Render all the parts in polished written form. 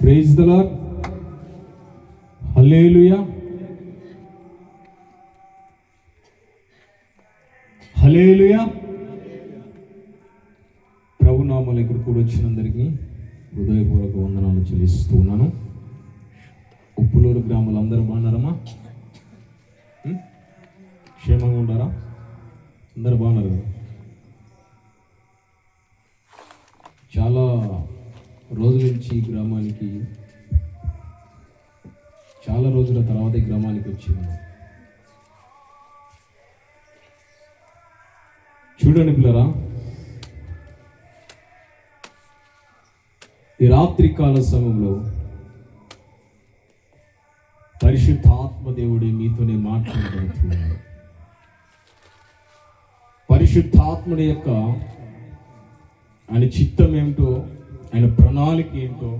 Praise the lord. Hallelujah, hallelujah. ప్రభు నామములో ఇక్కడ కూడా వచ్చినందరికీ హృదయపూర్వక వందనాలు చెల్లిస్తూ ఉన్నాను. ఉప్పులూరు గ్రామాలు అందరూ బాగున్నారమ్మా? క్షేమంగా ఉన్నారా? అందరు బాగున్నారు కదా? చాలా రోజుల నుంచి ఈ గ్రామానికి, చాలా రోజుల తర్వాత ఈ గ్రామానికి వచ్చింది. చూడండి పిల్లరా, ఈ రాత్రి కాల సమయంలో పరిశుద్ధాత్మ దేవుడు మీతోనే మాట్లాడబడుతున్నాడు. పరిశుద్ధాత్ముడి యొక్క ఆయన చిత్తం ఏమిటో, ఆయన ప్రణాళిక ఏంటో,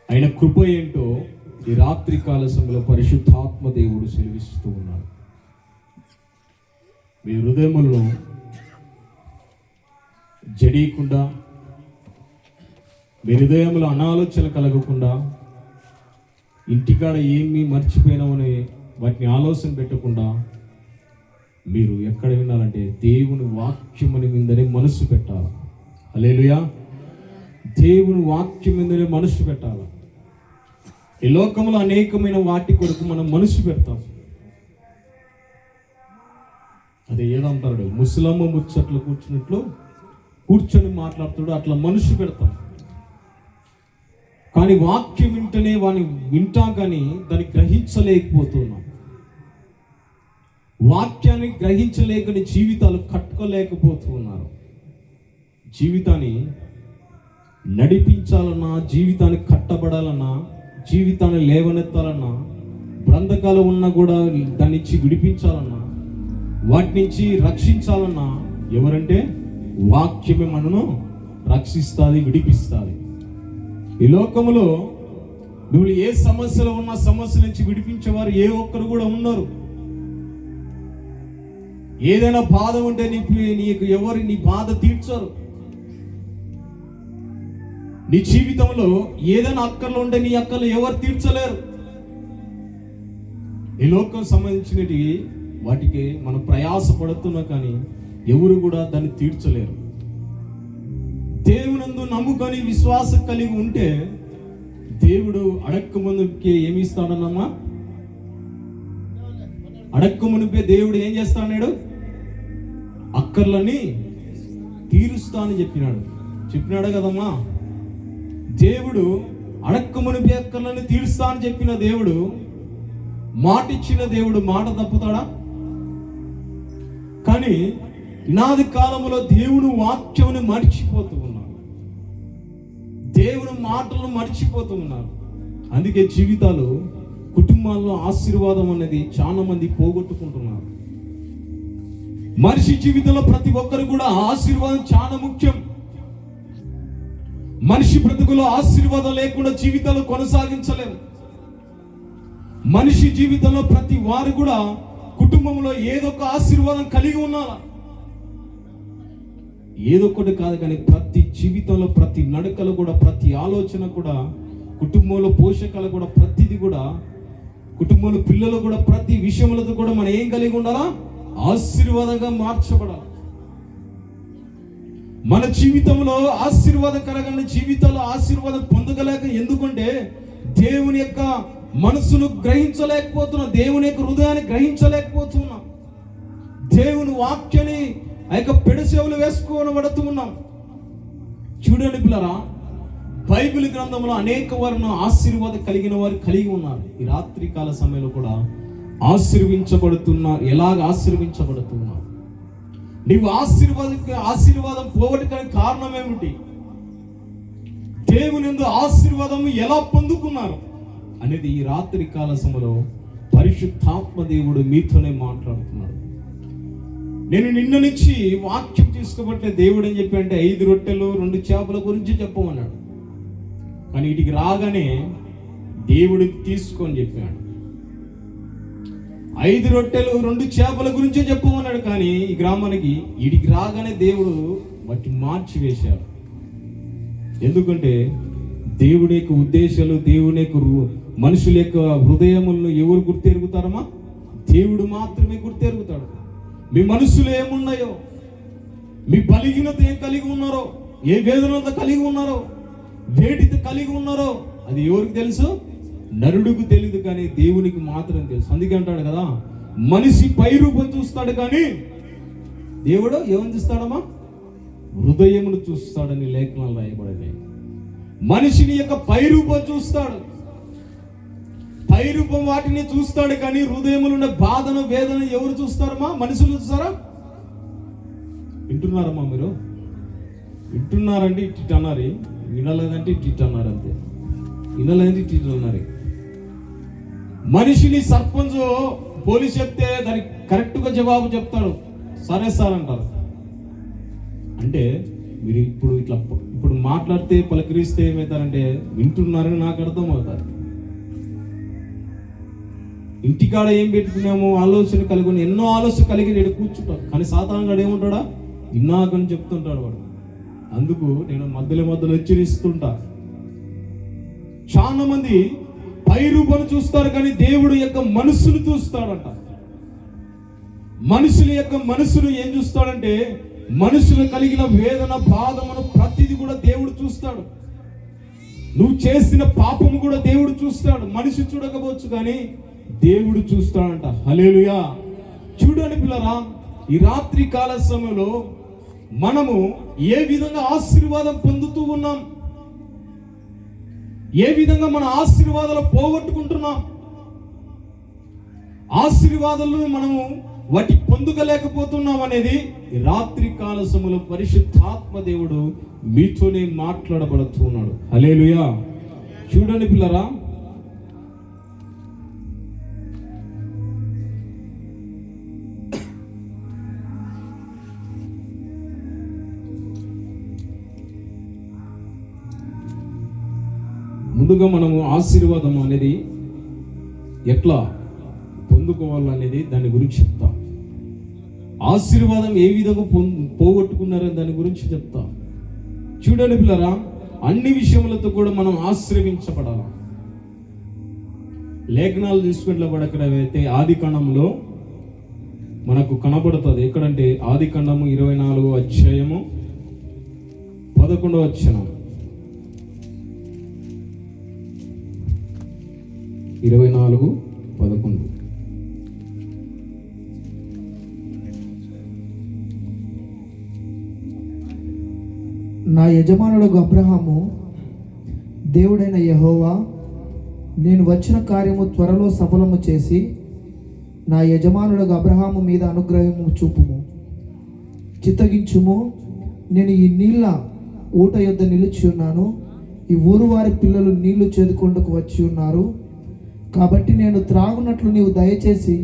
ఆయన కృప ఏంటో ఈ రాత్రి కాల సమయంలో పరిశుద్ధాత్మ దేవుడు సెలవిస్తూ ఉన్నాడు. మీ హృదయములను జడీయకుండా, మీ హృదయములో అనాలోచన కలగకుండా, ఇంటికాడ ఏమీ మర్చిపోయినామని వాటిని ఆలోచన పెట్టకుండా మీరు ఎక్కడ వినాలంటే దేవుని వాక్యముని మీదనే మనసు పెట్టాలి. హల్లెలూయా. దేవుని వాక్యం మీదనే మనసు పెట్టాలి. ఈ లోకంలో అనేకమైన వాటి కొరకు మనం మనసు పెడతాం. అదే ఏదంటాడు, ముసలమ్మ ముచ్చట్లు కూర్చున్నట్లు కూర్చొని మాట్లాడుతాడు, అట్లా మనసు పెడతాం. కానీ వాక్యం వింటనే వాని వింటాం, కానీ దాన్ని గ్రహించలేకపోతున్నాం. వాక్యాన్ని గ్రహించలేకని జీవితాలు కట్టుకోలేకపోతున్నారు. జీవితాన్ని నడిపించాలన్నా, జీవితాన్ని కట్టబడాలన్నా, జీవితాన్ని లేవనెత్తాలన్నా, బంధకాలు ఉన్నా కూడా దాని నుంచి విడిపించాలన్నా, వాటి నుంచి రక్షించాలన్నా ఎవరంటే వాక్యమే మనను రక్షిస్తుంది, విడిపిస్తుంది. ఈ లోకములో నువ్వు ఏ సమస్యలో ఉన్న సమస్య నుంచి విడిపించేవారు ఏ ఒక్కరు కూడా ఉన్నారు. ఏదైనా బాధ ఉంటే నీకు ఎవరు నీ బాధ తీర్చరు. నీ జీవితంలో ఏదైనా అక్కర్లు ఉంటే నీ అక్కర్లు ఎవరు తీర్చలేరు. ఈ లోకం సంబంధించినవి వాటికి మనం ప్రయాసపడుతున్నా కానీ ఎవరు కూడా దాన్ని తీర్చలేరు. దేవునందు నమ్ముకొని విశ్వాసం కలిగి ఉంటే దేవుడు అడక్క ముందుకే ఏమి ఇస్తాడన్నమ్మా? అడక్క మునిపే దేవుడు ఏం చేస్తాడు? అక్కర్లని తీరుస్తా అని చెప్పినాడు కదమ్మా. దేవుడు అడక్క మునిపే అక్కర్లని తీరుస్తా అని చెప్పిన దేవుడు, మాట ఇచ్చిన దేవుడు మాట తప్పుతాడా? కానీ నాది కాలంలో దేవుడు వాక్యముని మర్చిపోతూ ఉన్నారు, దేవుని మాటలను మర్చిపోతూ ఉన్నారు. అందుకే జీవితాలు, కుటుంబాల్లో ఆశీర్వాదం అనేది చాలా మంది పోగొట్టుకుంటున్నారు. మనిషి జీవితంలో ప్రతి ఒక్కరు కూడా ఆశీర్వాదం చాలా ముఖ్యం. మనిషి బ్రతుకులో ఆశీర్వాదం లేకుండా జీవితాలు కొనసాగించలేము. మనిషి జీవితంలో ప్రతి వారు కూడా కుటుంబంలో ఏదో ఒక ఆశీర్వాదం కలిగి ఉన్నారు. ఏదో ఒకటి కాదు కానీ ప్రతి జీవితంలో, ప్రతి నడకలు కూడా, ప్రతి ఆలోచన కూడా, కుటుంబంలో పోషకాలు కూడా, ప్రతిది కూడా, కుటుంబంలో పిల్లలు కూడా, ప్రతి విషయంలో కూడా మనం ఏం కలిగి ఉండాలా? ఆశీర్వాదంగా మార్చబడాలి. మన జీవితంలో ఆశీర్వాదకరమైన జీవితంలో ఆశీర్వాదం పొందగలేక, ఎందుకంటే దేవుని యొక్క మనసును గ్రహించలేకపోతున్నాం, దేవుని యొక్క హృదయాన్ని గ్రహించలేకపోతున్నాం, దేవుని వాక్యాన్ని ఆ యొక్క పెడసేవలు వేసుకోబడుతూ ఉన్నాం. చూడండి పిల్లరా, బైబిల్ గ్రంథంలో అనేక వారిని ఆశీర్వాదం కలిగిన వారు కలిగి ఉన్నారు. ఈ రాత్రి కాల సమయంలో కూడా ఆశీర్వించబడుతున్నారు. ఎలాగ ఆశీర్వించబడుతున్నారు? నీవు ఆశీర్వాదం పోగొట్టుకోవడానికి కారణం ఏమిటి? దేవుని యందు ఆశీర్వాదం ఎలా పొందుకున్నారు అనేది ఈ రాత్రి కాల సమయంలో పరిశుద్ధాత్మ దేవుడు మీతోనే మాట్లాడుతున్నాడు. నేను నిన్న నుంచి వాక్యం తీసుకోబట్టే దేవుడు అని చెప్పి అంటే 5 రొట్టెలు 2 చేపల గురించి చెప్పమన్నాడు. కానీ వీటికి రాగానే దేవుడికి తీసుకొని చెప్పాడు. 5 రొట్టెలు 2 చేపల గురించే చెప్పమన్నాడు. కానీ ఈ గ్రామానికి వీడికి రాగానే దేవుడు వాటిని మార్చి వేశాడు. ఎందుకంటే దేవుడి యొక్క ఉద్దేశాలు, దేవుని యొక్క మనుషుల యొక్క హృదయములను ఎవరు గుర్తెరుగుతారమ్మా? దేవుడు మాత్రమే గుర్తెరుగుతాడు. మీ మనసులో ఏమున్నాయో, మీ బలహీనత ఏం కలిగి ఉన్నారో, ఏ వేదనతో కలిగి ఉన్నారో, వేటితో కలిగి ఉన్నారో అది ఎవరికి తెలుసు? నరుడికి తెలియదు, కానీ దేవునికి మాత్రం తెలుసు. అందుకే అంటాడు కదా, మనిషి పై రూపం చూస్తాడు కానీ దేవుడు ఏమని చూస్తాడమ్మా? హృదయమును చూస్తాడని లేఖనాలు రాయబడినాయి. మనిషిని యొక్క పై రూపం చూస్తాడు, పై రూపం వాటిని చూస్తాడు, కానీ హృదయములు ఉన్న బాధను, వేదన ఎవరు చూస్తారమ్మా? మనుషులు చూస్తారా? వింటున్నారమ్మా మీరు? వింటున్నారంటే ఇటు అన్నారు, వినలేదంటే ఇటు అన్నారు, అంతే. వినలేదంటే ఇటు అన్నారు. మనిషిని సర్పంచ్ పోలీస్ చెప్తే దానికి కరెక్ట్గా జవాబు చెప్తాడు, సరే సార్ అంటారు. అంటే మీరు ఇప్పుడు మాట్లాడితే పలకరిస్తే ఏమవుతారంటే వింటున్నారని నాకు అర్థం అవుతారు. ఇంటికాడ ఏం పెట్టుకున్నామో ఆలోచన కలిగి ఎన్నో ఆలోచన కలిగి నేను కూర్చుంటాను, కానీ సాధారణంగా ఏముంటాడా? ఇన్నాకని చెప్తుంటాడు వాడు. అందుకు నేను మధ్యలో హెచ్చరిస్తుంటా. చాలా మంది పై రూపాన్ని చూస్తారు, కానీ దేవుడు యొక్క మనసును చూస్తాడంట. మనుషుల యొక్క మనసును ఏం చూస్తాడంటే, మనుషులు కలిగిన వేదన, బాధమును ప్రతిదీ కూడా దేవుడు చూస్తాడు. నువ్వు చేసిన పాపము కూడా దేవుడు చూస్తాడు. మనిషి చూడకపోవచ్చు, కానీ దేవుడు చూస్తాడంట. హల్లెలూయా. చూడండి పిల్లరా, ఈ రాత్రి కాల సమయంలో మనము ఏ విధంగా ఆశీర్వాదం పొందుతూ ఉన్నాం, ఏ విధంగా మన ఆశీర్వాదాలు పోగొట్టుకుంటున్నాం, ఆశీర్వాదాలను మనము వాటి పొందుకోలేకపోతున్నాం అనేది ఈ రాత్రి కాల సమయంలో పరిశుద్ధాత్మ దేవుడు మీతోనే మాట్లాడబడుతున్నాడు. హల్లెలూయా. చూడండి పిల్లరా, ముందుగా మనము ఆశీర్వాదం అనేది ఎట్లా పొందుకోవాలనేది దాని గురించి చెప్తా. ఆశీర్వాదం ఏ విధంగా పోగొట్టుకున్నారని దాని గురించి చెప్తా. చూడండి పిల్లరా, అన్ని విషయములతో కూడా మనం ఆశీర్వించబడాలి. లేఖనాలు తీసుకెళ్ళబడకడైతే ఆది కాండంలో మనకు కనబడుతుంది. ఎక్కడంటే ఆది కాండము 24వ అధ్యాయము 11వ వచనం. 24:11. నా యజమానుడు అబ్రహాము, దేవుడైన యెహోవా, నేను వచ్చిన కార్యము త్వరలో సఫలము చేసి నా యజమానుడు అబ్రహాము మీద అనుగ్రహము చూపుము, చిత్తగించుము. నేను ఈ నీళ్ళ ఊట యొద్ద నిలిచి ఉన్నాను. ఈ ఊరు వారి పిల్లలు నీళ్లు చేదుకొండకు వచ్చి ఉన్నారు. కాబట్టి నేను త్రాగునట్లు నీవు దయచేసి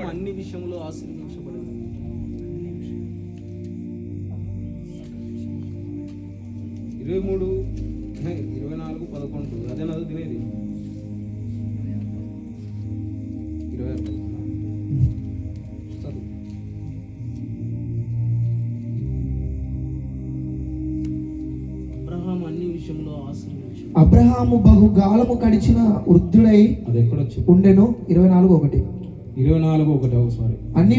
అన్ని విషయంలో ఆశీర్వదించబడింది. 23:24-11 అదే నాది తినేది 26. అబ్రహాము బహుగాలము గడిచిన వృద్ధుడై ఉండెను. 24:1. 24:1. అన్ని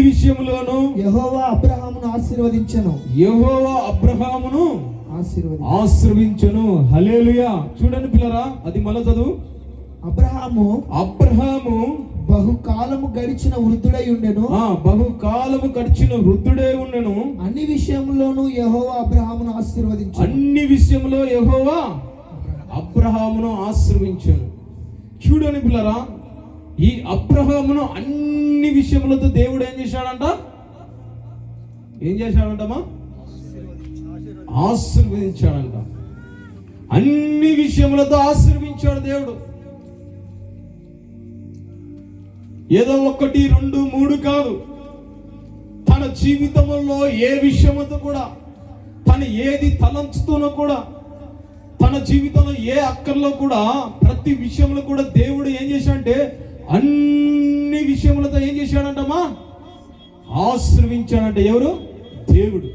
విషయములోను యెహోవా అబ్రహామును ఆశీర్వదించెను. ఆశీర్వదించెను. హల్లెలూయా. చూడండి పిల్లరా, అది మళ్ళా చదువు. అబ్రహాము బహుకాలము గడిచిన వృద్ధుడై ఉండెను. బహుకాలము గడిచిన వృద్ధుడై ఉండెను. అన్ని విషయంలోనూ యెహోవా అబ్రహామును ఆశీర్వదించెను. అన్ని విషయంలో యెహోవా అబ్రహామును ఆశీర్వదించెను. చూడండి పిల్లరా, ఈ అబ్రహామును అన్ని విషయములతో దేవుడు ఏం చేశాడంట? ఆశీర్వదించాడంట. అన్ని విషయములతో ఆశీర్వదించాడు దేవుడు. ఏదో 1, 2, 3 కాదు. తన జీవితంలో ఏ విషయముతో కూడా తను ఏది తలంచుతూనో కూడా, తన జీవితంలో ఏ అక్కర్లో కూడా, ప్రతి విషయంలో కూడా దేవుడు ఏం చేశాడంటే అన్ని విషయములతో ఏం చేశాడంటమ్మా, ఆశీర్వించాడంటే. ఎవరు? దేవుడు.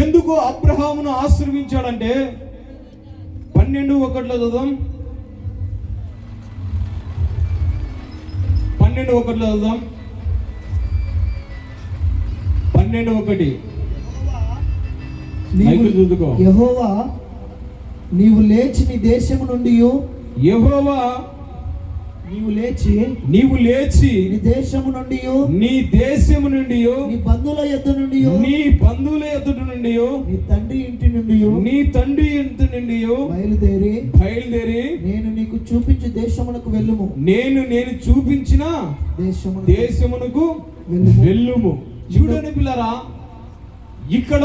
ఎందుకు అబ్రహామును ఆశీర్వించాడంటే 12:1 చదువుదాం. 12:1 చదువుదాం. 12:1 చదువుకో. యెహోవా నీవు లేచి నీ దేశము నుండి, యెహోవా నీవు లేచి నీ దేశము నుండి, నీ దేశము నుండి, నీ బంధువుల యొద్ద నుండి, నీ బంధువుల యొద్ద నుండి, నీ తండ్రి ఇంటి నుండి, నీ తండ్రి ఇంటి నుండి బయలుదేరి నేను నీకు చూపించు దేశమునకు వెళ్ళుము. నేను చూపించిన దేశమునకు వెళ్ళుము. చూడండి పిల్లరా, ఇక్కడ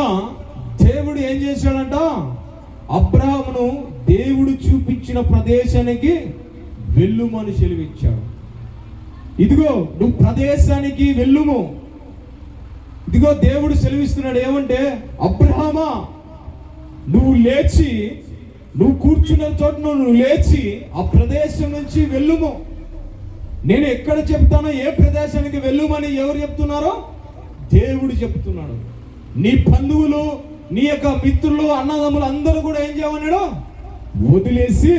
దేవుడు ఏం చేశాడంట, అబ్రహామును దేవుడు చూపించిన ప్రదేశానికి వెళ్ళుమని సెలవిచ్చాడు. ఇదిగో నువ్వు ప్రదేశానికి వెళ్ళుము. ఇదిగో దేవుడు సెలవిస్తున్నాడు ఏమంటే, అబ్రహామా నువ్వు లేచి, నువ్వు కూర్చున్న చోట నువ్వు లేచి ఆ ప్రదేశం నుంచి వెళ్ళుము. నేను ఎక్కడ చెప్తానో ఏ ప్రదేశానికి వెళ్ళుమని ఎవరు చెప్తున్నారో? దేవుడు చెప్తున్నాడు. నీ బంధువులు, నీ యొక్క మిత్రులు, అన్నదమ్ములు అందరూ కూడా ఏం చేయమన్నాడు? వదిలేసి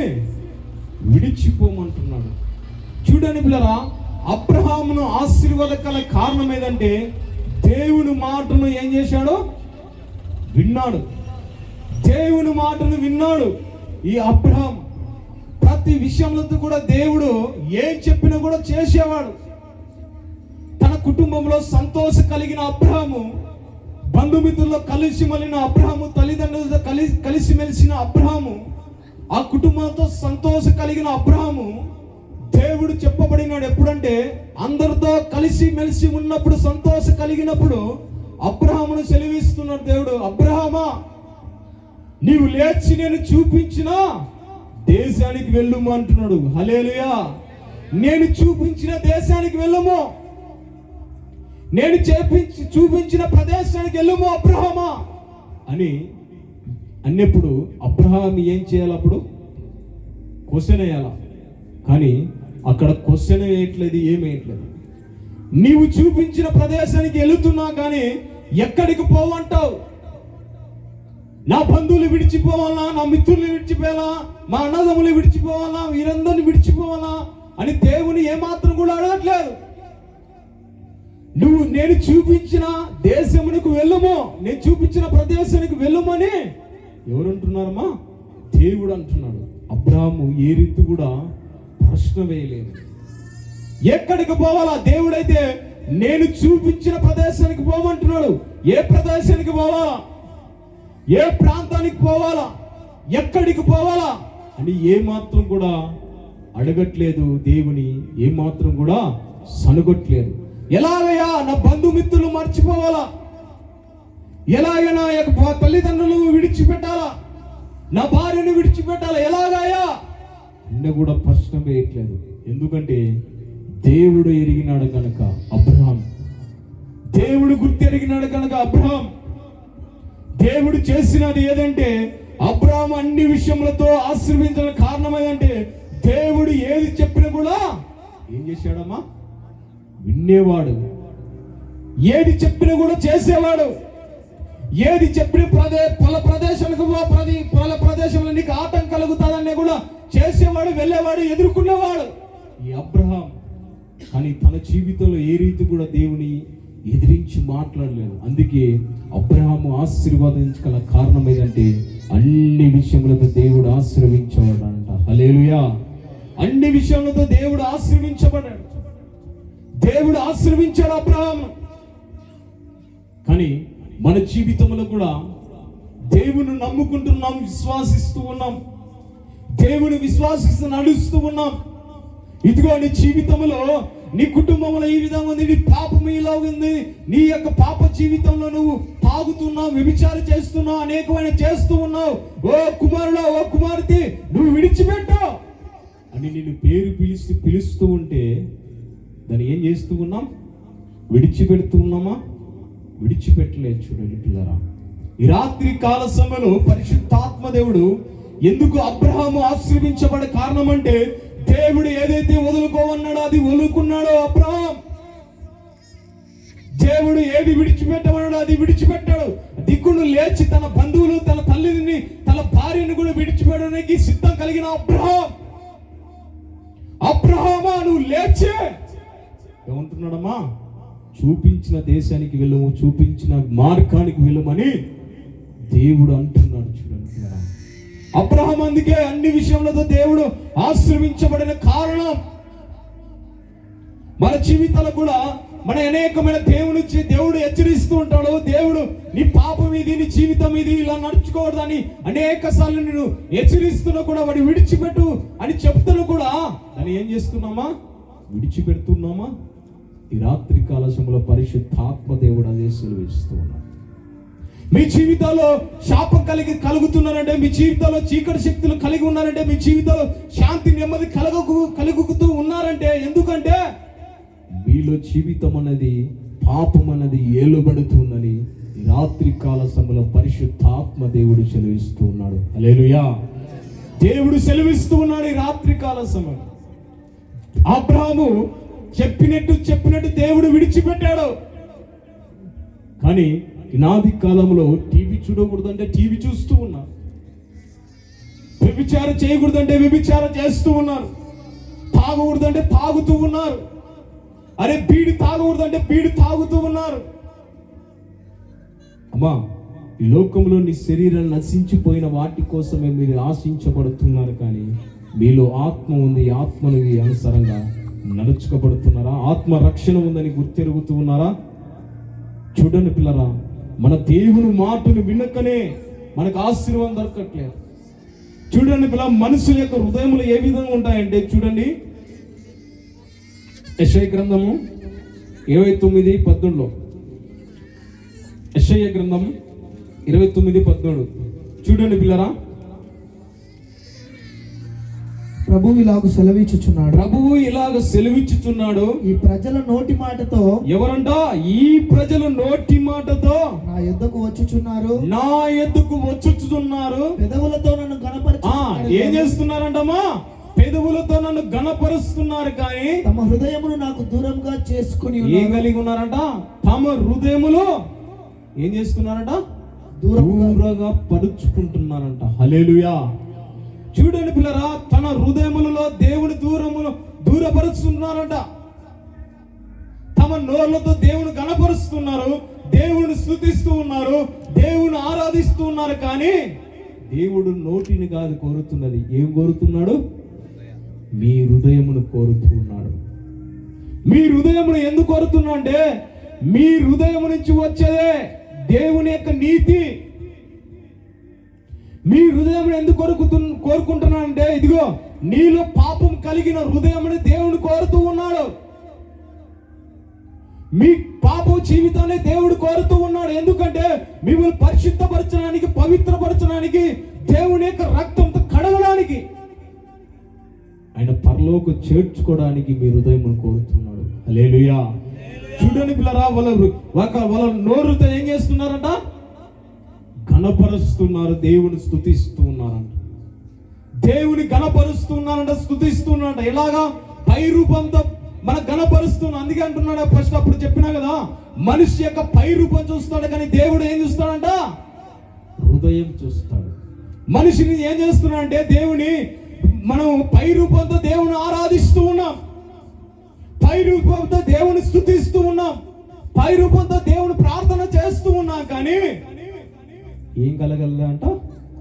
విడిచిపోమంటున్నాడు. చూడండి పిల్లరా, అబ్రహామును ఆశీర్వాదకల కారణం ఏదంటే దేవుని మాటను ఏం చేశాడు? విన్నాడు. దేవుని మాటను విన్నాడు. ఈ అబ్రహాం ప్రతి విషయంలో కూడా దేవుడు ఏం చెప్పినా కూడా చేసేవాడు. తన కుటుంబంలో సంతోషం కలిగిన అబ్రహాము, బంధుమిత్రుల్లో కలిసి మళ్ళిన అబ్రహాము, తల్లిదండ్రులతో కలిసిమెలిసిన అబ్రహాము, ఆ కుటుంబంతో సంతోషం కలిగిన అబ్రహాము, దేవుడు చెప్పబడినాడు ఎప్పుడంటే అందరితో కలిసి మెలిసి ఉన్నప్పుడు, సంతోషం కలిగినప్పుడు అబ్రహామును సెలవిస్తున్నాడు దేవుడు. అబ్రహామా నీవు లేచి నేను చూపించిన దేశానికి వెళ్ళుము అంటున్నాడు. హల్లెలూయా. నేను చూపించిన దేశానికి వెళ్ళుము, నేను చూపించిన ప్రదేశానికి వెళ్ళుము అబ్రహామా అని అన్నప్పుడు అబ్రహాం ఏం చేయాలి? అప్పుడు క్వశ్చన్ వేయాల. కానీ అక్కడ క్వశ్చన్ వేయట్లేదు, ఏమేయట్లేదు. నీవు చూపించిన ప్రదేశానికి వెళుతున్నా కానీ ఎక్కడికి పోవంటావు? నా బంధువులు విడిచిపోవాలా, నా మిత్రులు విడిచిపోవాలా, మా అన్నదమ్ములు విడిచిపోవాలా, వీరందరిని విడిచిపోవాలా అని దేవుని ఏమాత్రం కూడా అడగట్లేదు. నువ్వు నేను చూపించిన దేశమునకు వెళ్ళము, నేను చూపించిన ప్రదేశానికి వెళ్ళమని ఎవరు అంటున్నారమ్మా? దేవుడు అంటున్నాడు. అబ్రహాము ఏ రీతి కూడా ప్రశ్న వేయలేదు. ఎక్కడికి పోవాలా? దేవుడైతే నేను చూపించిన ప్రదేశానికి పోమంటున్నాడు. ఏ ప్రదేశానికి పోవాలా, ఏ ప్రాంతానికి పోవాలా, ఎక్కడికి పోవాలా అని ఏమాత్రం కూడా అడగట్లేదు. దేవుని ఏమాత్రం కూడా సనుగట్లేదు. ఎలాగయ్యా నా బంధుమిత్రులు మర్చిపోవాలా, ఎలాగైనా తల్లిదండ్రులు విడిచిపెట్టాలా, నా భార్యను విడిచిపెట్టాలా, ఎలాగయ్యా అన్న కూడా ప్రశ్న వేయట్లేదు. ఎందుకంటే దేవుడు ఎరిగినాడు కనుక అబ్రహాం, దేవుడు గుర్తెరిగినాడు కనుక అబ్రహాం. దేవుడు చేసినది ఏదంటే అబ్రహాం అన్ని విషయములతో ఆశీర్వదించిన కారణం ఏదంటే దేవుడు ఏది చెప్పినా కూడా ఏం చేశాడమ్మా? వినేవాడు. ఏది చెప్పినా కూడా చేసేవాడు. ఏది చెప్పిన పల ప్రదేశాలకు పల ప్రదేశంలో నీకు ఆటంకం కలుగుతుందనే కూడా చేసేవాడు, వెళ్ళేవాడు, ఎదుర్కొనేవాడు ఈ అబ్రహాం. కానీ తన జీవితంలో ఏ రీతి కూడా దేవుని ఎదిరించి మాట్లాడలేదు. అందుకే అబ్రహాము ఆశీర్వాదించగల కారణం ఏదంటే అన్ని విషయములతో దేవుడు ఆశీర్వదించబడ్డాడంట. హల్లెలూయా. అన్ని విషయములతో దేవుడు ఆశీర్వించబడ్డాడు. దేవుడు ఆశీర్వించాడు అబ్రహాము. కానీ మన జీవితంలో కూడా దేవుని నమ్ముకుంటున్నాం, విశ్వాసిస్తూ ఉన్నాం, దేవుని విశ్వాసిస్తూ నడుస్తూ ఉన్నాం. ఇదిగో నీ జీవితంలో, నీ కుటుంబంలో ఈ విధంగా ఉంది, నీ పాపం ఇలా ఉంది, నీ యొక్క పాప జీవితంలో నువ్వు తాగుతున్నావు, వ్యభిచారం చేస్తున్నావు, అనేకమైన చేస్తూ ఉన్నావు. ఓ కుమారుడా, ఓ కుమార్తె, నువ్వు విడిచిపెట్టు అని నిన్ను పేరు పిలుస్తూ ఉంటే దాన్ని ఏం చేస్తూ ఉన్నాం? విడిచిపెడుతూ ఉన్నామా? విడిచిపెట్టలేదు. చూడండి పిల్లరా, ఈ రాత్రి కాల సమయంలో పరిశుద్ధాత్మ దేవుడు ఎందుకు అబ్రహాము ఆశీర్వించబడే కారణం అంటే, దేవుడు ఏదైతే వదులుకోవన్నాడో అది వదులుకున్నాడో అబ్రహాం. దేవుడు ఏది విడిచిపెట్టమన్నాడో అది విడిచిపెట్టాడు. దిక్కును లేచి తన బంధువులు, తన తల్లిని, తన భార్యను కూడా విడిచిపెట్టడానికి సిద్ధం కలిగిన అబ్రహామా నువ్వు లేచే ఏమంటున్నాడమ్మా, చూపించిన దేశానికి వెళ్ళము, చూపించిన మార్గానికి వెళ్ళమని దేవుడు అంటున్నాడు. చూడండి అబ్రహాం అందుకే అన్ని విషయంలో దేవుడు ఆశీర్వించబడిన కారణం. మన జీవితాలు కూడా మన అనేకమైన దేవుడు హెచ్చరిస్తూ ఉంటాడు. దేవుడు నీ పాపం ఇది, నీ జీవితం ఇది, ఇలా నడుచుకోవద్దని అనేక సార్లు నేను హెచ్చరిస్తున్నా కూడా వాడు విడిచిపెట్టు అని చెప్తాను కూడా దాన్ని ఏం చేస్తున్నామా, విడిచిపెడుతున్నామా? ఈ రాత్రి కాల సమయంలో పరిశుద్ధాత్మ దేవుడు అదే సెలవిస్తూ ఉన్నాడు. మీ జీవితాల్లో శాపం కలుగుతున్నారంటే, మీ జీవితాల్లో చీకటి శక్తులు కలిగి ఉన్నారంటే, మీ జీవితంలో శాంతి నెమ్మది కలుగుతూ ఉన్నారంటే, ఎందుకంటే మీలో జీవితం అన్నది, పాపం అన్నది ఏలుబడుతుందని ఈ రాత్రి కాల సమయంలో పరిశుద్ధాత్మ దేవుడు సెలవిస్తూ ఉన్నాడు. హల్లెలూయా. దేవుడు సెలవిస్తూ ఉన్నాడు ఈ రాత్రి కాల సమయం. అబ్రహాము చెప్పినట్టు దేవుడు విడిచిపెట్టాడు. కానీ ఈనాది కాలంలో టీవీ చూడకూడదంటే టీవీ చూస్తూ ఉన్నారు, వ్యభిచారం చేయకూడదంటే వ్యభిచారం చేస్తూ ఉన్నారు, తాగకూడదంటే తాగుతూ ఉన్నారు, అరే బీడి తాగకూడదంటే బీడి తాగుతూ ఉన్నారు. అమ్మా, ఈ లోకంలో నీ శరీరం నశించిపోయిన వాటి కోసమే మీరు ఆశించబడుతున్నారు, కానీ మీలో ఆత్మ ఉంది. ఆత్మను అనుసారంగా నడుచుకోబడుతున్నారా? ఆత్మ రక్షణ ఉందని గుర్తెరుగుతూ ఉన్నారా? చూడండి పిల్లరా, మన దేవుని మాటను వినకనే మనకు ఆశీర్వాదం దొరకట్లేదు. చూడండి పిల్ల, మనుషుల యొక్క హృదయములు ఏ విధంగా ఉంటాయంటే, చూడండి యెషయా గ్రంథము 29:18. యెషయా గ్రంథము 29:18. చూడండి పిల్లరా, ప్రభువు ఇలాగ సెలవిచ్చుచున్నాడు. ఈ ప్రజల నోటి మాటతో, ఎవరంట? ఈ ప్రజలు నోటి మాటతో నా యొద్దకు వచ్చుచున్నారు, పెదవులతో నన్ను గణపరుచుచున్నారు. ఏం చేస్తున్నారంటమ్మా? పెదవులతో నన్ను గణపరుస్తున్నారు, కానీ తమ హృదయమును నాకు దూరంగా చేసుకుని ఏం కలిగి ఉన్నారంట? తమ హృదయములో ఏం చేస్తున్నారంట? దూరంగా పరుచుకుంటున్నారంట. హల్లెలూయా. చూడండి పిల్లరా, తన హృదయములలో దేవుని దూరపరుస్తున్నారంట. తమ నోర్లతో దేవుని గణపరుస్తున్నారు, దేవుని స్తుతిస్తూ ఉన్నారు, దేవుని ఆరాధిస్తూ ఉన్నారు, కానీ దేవుడు నోటిని కాదు కోరుతున్నది. ఏం కోరుతున్నాడు? మీ హృదయమును కోరుతూ ఉన్నాడు. మీ హృదయమును ఎందుకు కోరుతున్నా అంటే, మీ హృదయం నుంచి వచ్చేదే దేవుని యొక్క నీతి. మీ హృదయం ఎందుకు కోరుకుంటున్నానంటే, ఇదిగో నీలో పాపం కలిగిన హృదయమని దేవుడు కోరుతూ ఉన్నాడు. మీ పాప జీవితాన్ని దేవుడు కోరుతూ ఉన్నాడు. ఎందుకంటే మిమ్మల్ని పరిశుద్ధపరచడానికి, పవిత్రపరచడానికి, దేవుని యొక్క రక్తంతో కడగడానికి, ఆయన పరలోకి చేర్చుకోవడానికి మీ హృదయం కోరుతున్నాడు. హల్లెలూయా. చూడండి పిల్లరా, వాళ్ళ నోరుతో ఏం చేస్తున్నారంట? గణపరుస్తున్నారు, దేవుని స్తుతిస్తూ ఉన్నారంట. దేవుని గణపరుస్తున్నారంట, స్తుతిస్తున్నారంట. ఎలాగా? పై రూపంతో మన గణపరుస్తున్నాం. అందుకే అంటున్నాడు ఫస్ట్, అప్పుడు చెప్పినా కదా, మనిషి యొక్క పై రూపం చూస్తాడు, కానీ దేవుడు ఏం చూస్తాడంట? హృదయం చూస్తాడు. మనిషిని ఏం చేస్తున్నాడంటే, దేవుని మనం పై రూపంతో దేవుని ఆరాధిస్తూ ఉన్నాం, పై రూపంతో దేవుని స్తుతిస్తూ ఉన్నాం, పై రూపంతో దేవుని ప్రార్థన చేస్తూ ఉన్నాం, కానీ ఏం కలగలంట?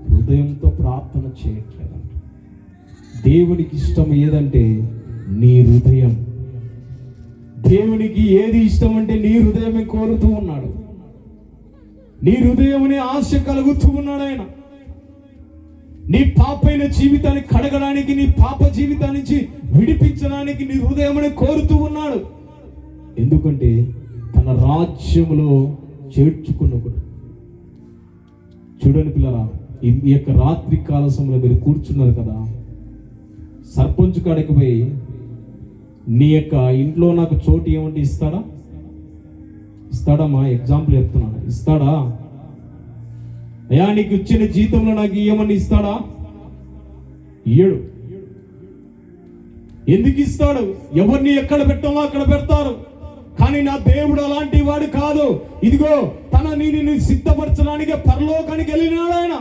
హృదయంతో ప్రార్థన చేయట్లేదంట. దేవునికి ఇష్టం ఏదంటే నీ హృదయం. దేవునికి ఏది ఇష్టం అంటే నీ హృదయమే కోరుతూ ఉన్నాడు. నీ హృదయమునే ఆశ కలుగుతూ ఉన్నాడు ఆయన. నీ పాపైన జీవితాన్ని కడగడానికి, నీ పాప జీవితాన్ని నుంచి విడిపించడానికి నీ హృదయమునే కోరుతూ ఉన్నాడు. ఎందుకంటే తన రాజ్యములో చేర్చుకున్నప్పుడు. చూడండి పిల్లరా, ఈ యొక్క రాత్రి కాల సమయంలో మీరు కూర్చున్నారు కదా, సర్పంచ్ కాడికి పోయి నీ యొక్క ఇంట్లో నాకు చోటు ఏమంటే ఇస్తాడా? ఇస్తాడమ్మా? ఎగ్జాంపుల్ చెప్తున్నాను, ఇస్తాడా? అయ్యా నీకు ఇచ్చిన జీతంలో నాకు ఇయ్యమని ఇస్తాడా? ఇయ్యడు. ఎందుకు ఇస్తాడు? ఎవరిని ఎక్కడ పెట్టాలో అక్కడ పెడతారు. కానీ నా దేవుడు అలాంటి వాడు కాదు. ఇదిగో తన నిన్ను సిద్ధపరచడానికి పరలోకానికి వెళ్ళినాడు ఆయన.